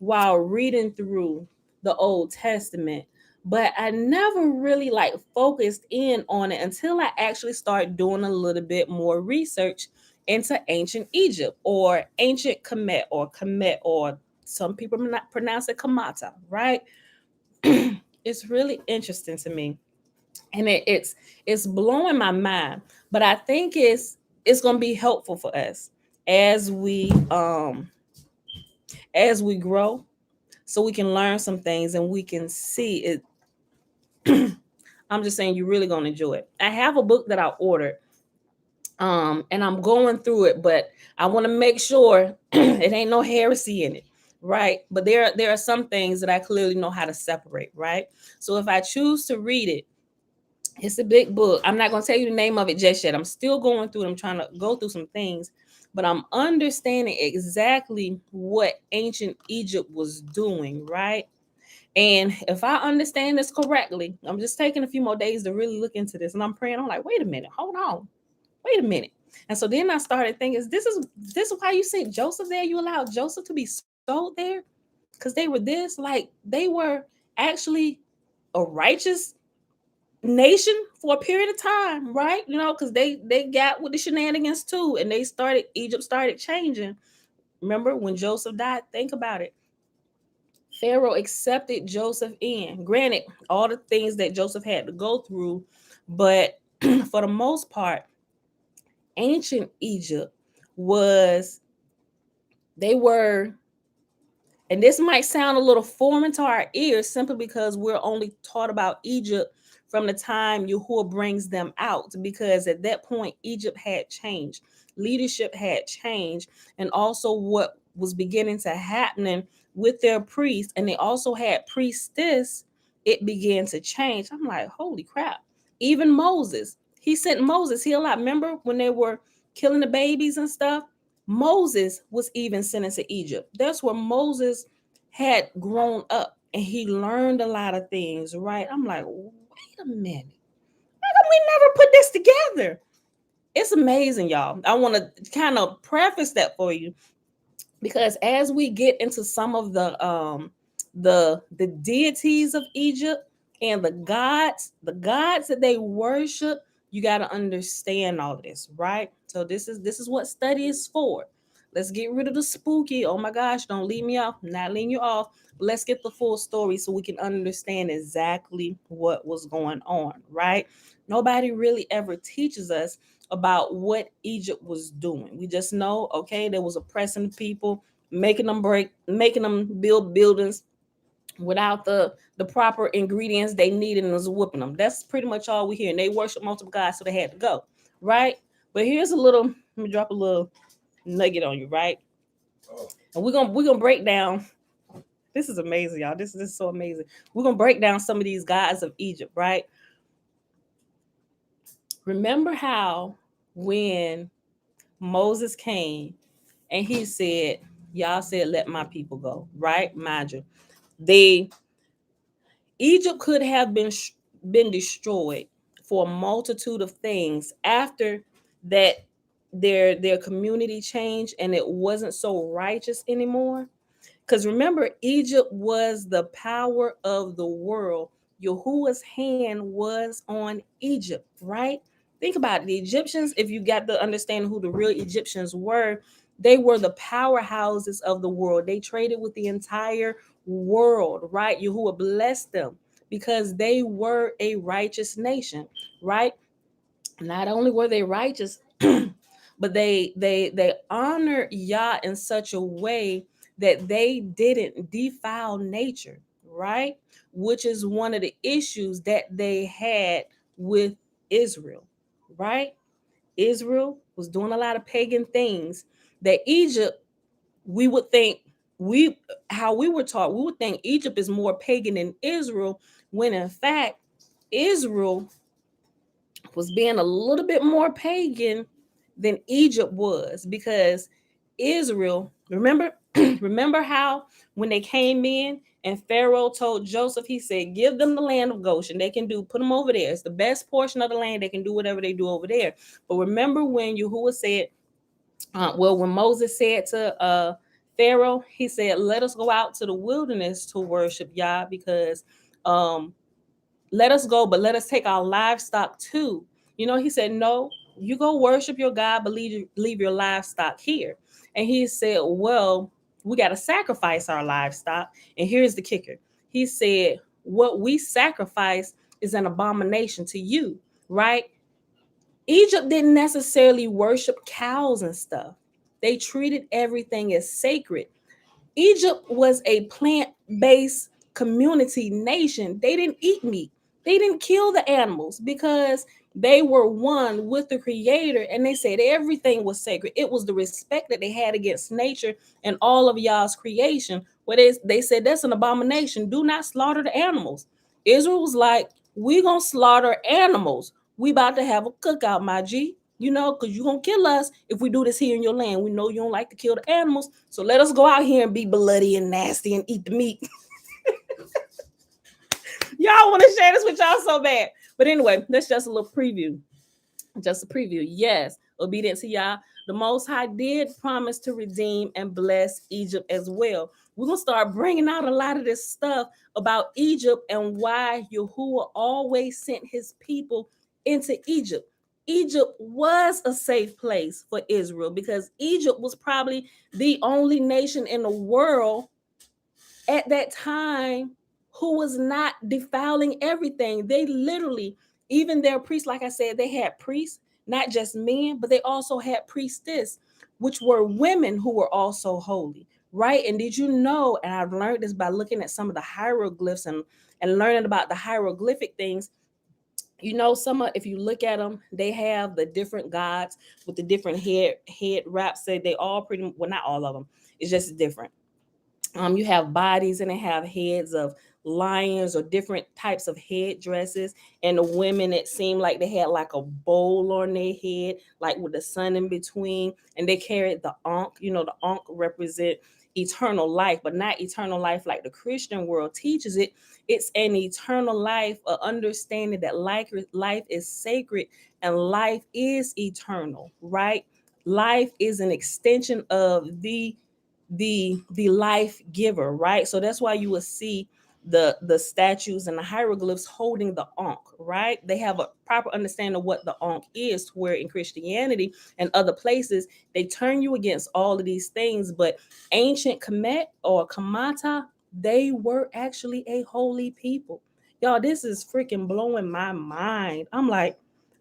while reading through the Old Testament, but I never really like focused in on it until I actually started doing a little bit more research into ancient Egypt or ancient Kemet, or some people not pronounce it Kamata, right? It's really interesting to me, and it's blowing my mind. But I think it's gonna be helpful for us as we grow, so we can learn some things and we can see it. I'm just saying, you're really gonna enjoy it. I have a book that I ordered, and I'm going through it, but I want to make sure it ain't no heresy in it, right? But there are some things that I clearly know how to separate, right? So if I choose to read it, it's a big book. I'm not going to tell you the name of it just yet. I'm still going through it. I'm trying to go through some things, but I'm understanding exactly what ancient Egypt was doing, right? And if I understand this correctly, I'm just taking a few more days to really look into this. And I'm praying, I'm like, wait a minute, hold on, wait a minute. And so then I started thinking, this is why you sent Joseph there? You allowed Joseph to be sold there? Because they were this, like they were actually a righteous nation for a period of time, right? You know, because they got with the shenanigans too, and Egypt started changing. Remember when Joseph died? Think about it. Pharaoh accepted Joseph in. Granted, all the things that Joseph had to go through, but for the most part, ancient Egypt was they were, and this might sound a little foreign to our ears simply because we're only taught about Egypt from the time Yahuwah brings them out, because at that point, Egypt had changed. Leadership had changed. And also what was beginning to happen with their priests, and they also had priestess, it began to change. I'm like, holy crap. Even Moses, he sent Moses. He allowed, remember when they were killing the babies and stuff? Moses was even sent into Egypt. That's where Moses had grown up and he learned a lot of things, right? I'm like, wait a minute. How come we never put this together? It's amazing, y'all. I want to kind of preface that for you, because as we get into some of the deities of Egypt and the gods that they worship, you got to understand all of this, right? So this is what study is for. Let's get rid of the spooky. Oh my gosh, don't leave me off. I'm not leaving you off. Let's get the full story so we can understand exactly what was going on, right? Nobody really ever teaches us about what Egypt was doing. We just know, okay, there was oppressing people, making them build buildings without the proper ingredients they needed, and was whooping them. That's pretty much all we hear. And they worship multiple gods, so they had to go, right? But here's let me drop a little nugget on you, right? And we're gonna break down. This is amazing, y'all. This is so amazing. We're gonna break down some of these gods of Egypt, right? Remember how when Moses came and he said, y'all said, let my people go, right? Mind you, they Egypt could have been destroyed for a multitude of things after that. Their community changed and it wasn't so righteous anymore. Because remember, Egypt was the power of the world. Yahuwah's hand was on Egypt, right? Think about it. The Egyptians, if you got to understand who the real Egyptians were, they were the powerhouses of the world. They traded with the entire world, right? Yahuwah blessed them because they were a righteous nation, right? Not only were they righteous, but they honor Yah in such a way that they didn't defile nature, right? Which is one of the issues that they had with Israel, right? Israel was doing a lot of pagan things that Egypt, we would think, how we were taught, we would think Egypt is more pagan than Israel, when in fact Israel was being a little bit more pagan than Egypt was, because Israel, remember how when they came in and Pharaoh told Joseph, he said, give them the land of Goshen. They can put them over there. It's the best portion of the land. They can do whatever they do over there. But remember when Yahuwah said, when Moses said to Pharaoh, he said, let us go out to the wilderness to worship Yah, because let us go, but let us take our livestock too. He said, no, you go worship your God, but leave your livestock here. And he said, well, we got to sacrifice our livestock. And here's the kicker. He said, what we sacrifice is an abomination to you, right? Egypt didn't necessarily worship cows and stuff. They treated everything as sacred. Egypt was a plant-based community nation. They didn't eat meat. They didn't kill the animals because they were one with the creator, and they said everything was sacred. It was the respect that they had against nature and all of y'all's creation, where they said that's an abomination. Do not slaughter the animals. Israel was like, we gonna slaughter animals. We about to have a cookout, my G. Because you're going to kill us if we do this here in your land. We know you don't like to kill the animals, so let us go out here and be bloody and nasty and eat the meat. Y'all want to share this with y'all so bad. But anyway, that's just a little preview. Just a preview. Yes, obedient to Yah. The Most High did promise to redeem and bless Egypt as well. We're going to start bringing out a lot of this stuff about Egypt and why Yahuwah always sent his people into Egypt. Egypt was a safe place for Israel because Egypt was probably the only nation in the world at that time who was not defiling everything. They literally, even their priests, like I said, they had priests, not just men, but they also had priestess, which were women who were also holy, right? And did you know, and I've learned this by looking at some of the hieroglyphs and learning about the hieroglyphic things. If you look at them, they have the different gods with the different head wraps. They all pretty, well, not all of them. It's just different. You have bodies and they have heads of lions or different types of head dresses. And the women, it seemed like they had like a bowl on their head, like with the sun in between. And they carried the ankh. The ankh represent eternal life, but not eternal life like the Christian world teaches it. It's an eternal life, an understanding that life is sacred and life is eternal, right? Life is an extension of the life giver, right? So that's why you will see the statues and the hieroglyphs holding the ankh, right? They have a proper understanding of what the ankh is, to where in Christianity and other places they turn you against all of these things. But ancient Kemet or Kamata, they were actually a holy people. Y'all, this is freaking blowing my mind. I'm like,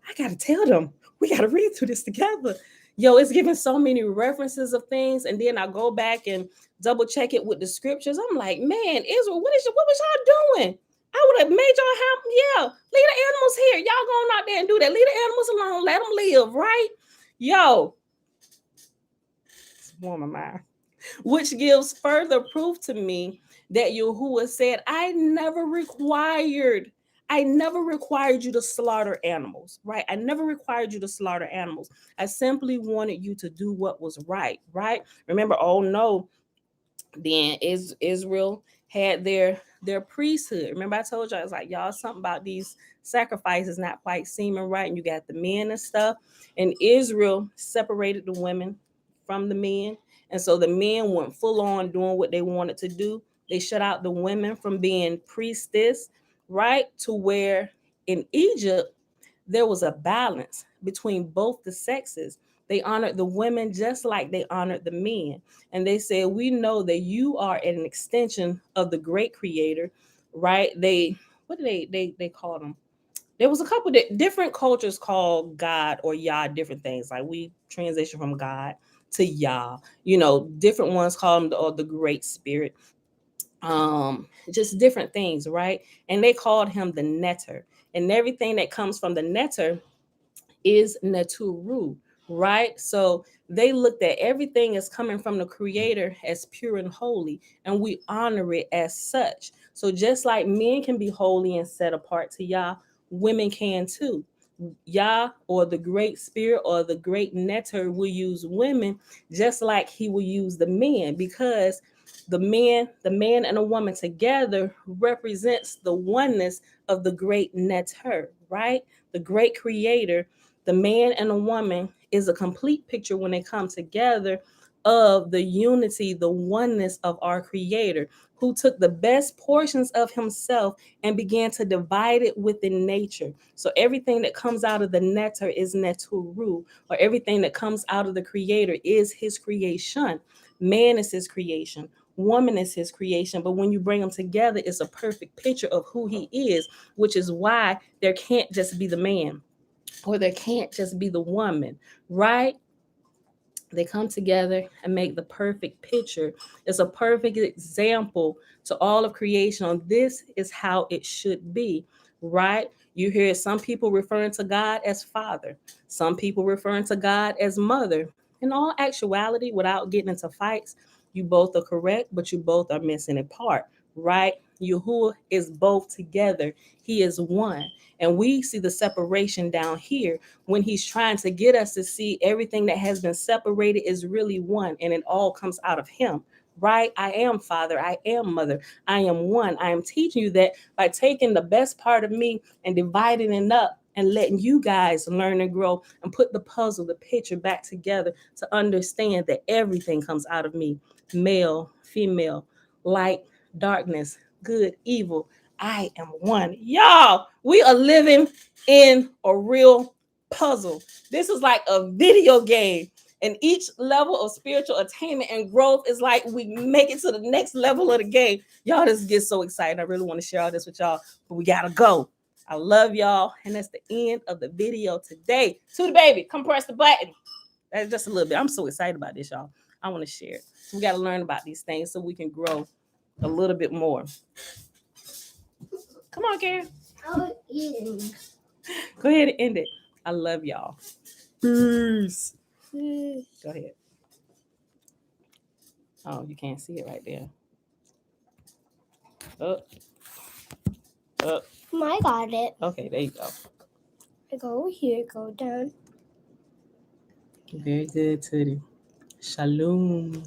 I gotta tell them, we gotta read through this together. It's giving so many references of things, and then I go back and double check it with the scriptures. I'm like, man, Israel, what was y'all doing? I would have made y'all leave the animals here. Y'all going out there and do that. Leave the animals alone. Let them live, right? It's warm my mind. Which gives further proof to me that Yahuwah said, I never required you to slaughter animals, right? I never required you to slaughter animals. I simply wanted you to do what was right, right? Remember, oh no, then Israel had their priesthood. Remember, I told y'all, it's like, y'all, something about these sacrifices not quite seeming right. And you got the men and stuff. And Israel separated the women from the men. And so the men went full on doing what they wanted to do. They shut out the women from being priestess, right? To where in Egypt, there was a balance between both the sexes. They honored the women just like they honored the men. And they said, we know that you are an extension of the great creator, right? What do they call them? There was a couple of different cultures called God or Yah, different things. Like we transition from God to Yah, different ones call them the great spirit. Just different things, right? And they called him the netter. And everything that comes from the netter is Neturu, right? So they looked at everything as coming from the creator as pure and holy, and we honor it as such. So just like men can be holy and set apart to Yah, women can too. Yah or the great spirit or the great netter will use women just like he will use the men, because the man and a woman together represents the oneness of the great netter, right? The great creator. The man and a woman is a complete picture when they come together of the unity, the oneness of our creator, who took the best portions of himself and began to divide it within nature. So everything that comes out of the netter is neturu, or everything that comes out of the creator is his creation. Man is his creation. Woman is his creation. But when you bring them together, it's a perfect picture of who he is, which is why there can't just be the man or there can't just be the woman, right? They come together and make the perfect picture. It's a perfect example to all of creation on this is how it should be, right? You hear some people referring to God as Father, some people referring to God as Mother. In all actuality, without getting into fights, you both are correct, but you both are missing a part, right? Yahuwah is both together. He is one. And we see the separation down here when he's trying to get us to see everything that has been separated is really one, and it all comes out of him, right? I am Father, I am Mother, I am one. I am teaching you that by taking the best part of me and dividing it up and letting you guys learn and grow and put the puzzle, the picture back together to understand that everything comes out of me, male, female, light, darkness, good, evil. I am one. Y'all, we are living in a real puzzle. This is like a video game. And each level of spiritual attainment and growth is like we make it to the next level of the game. Y'all just get so excited. I really want to share all this with y'all, but we gotta go. I love y'all. And that's the end of the video today. To the baby, come press the button. That's just a little bit. I'm so excited about this, y'all. I want to share it. We got to learn about these things so we can grow a little bit more. Come on, Karen. Go ahead and end it. I love y'all. Peace. Go ahead. Oh, you can't see it right there. Up. I got it. Okay, there you go. I go over here, go down. Very good, Tootie. Shalom.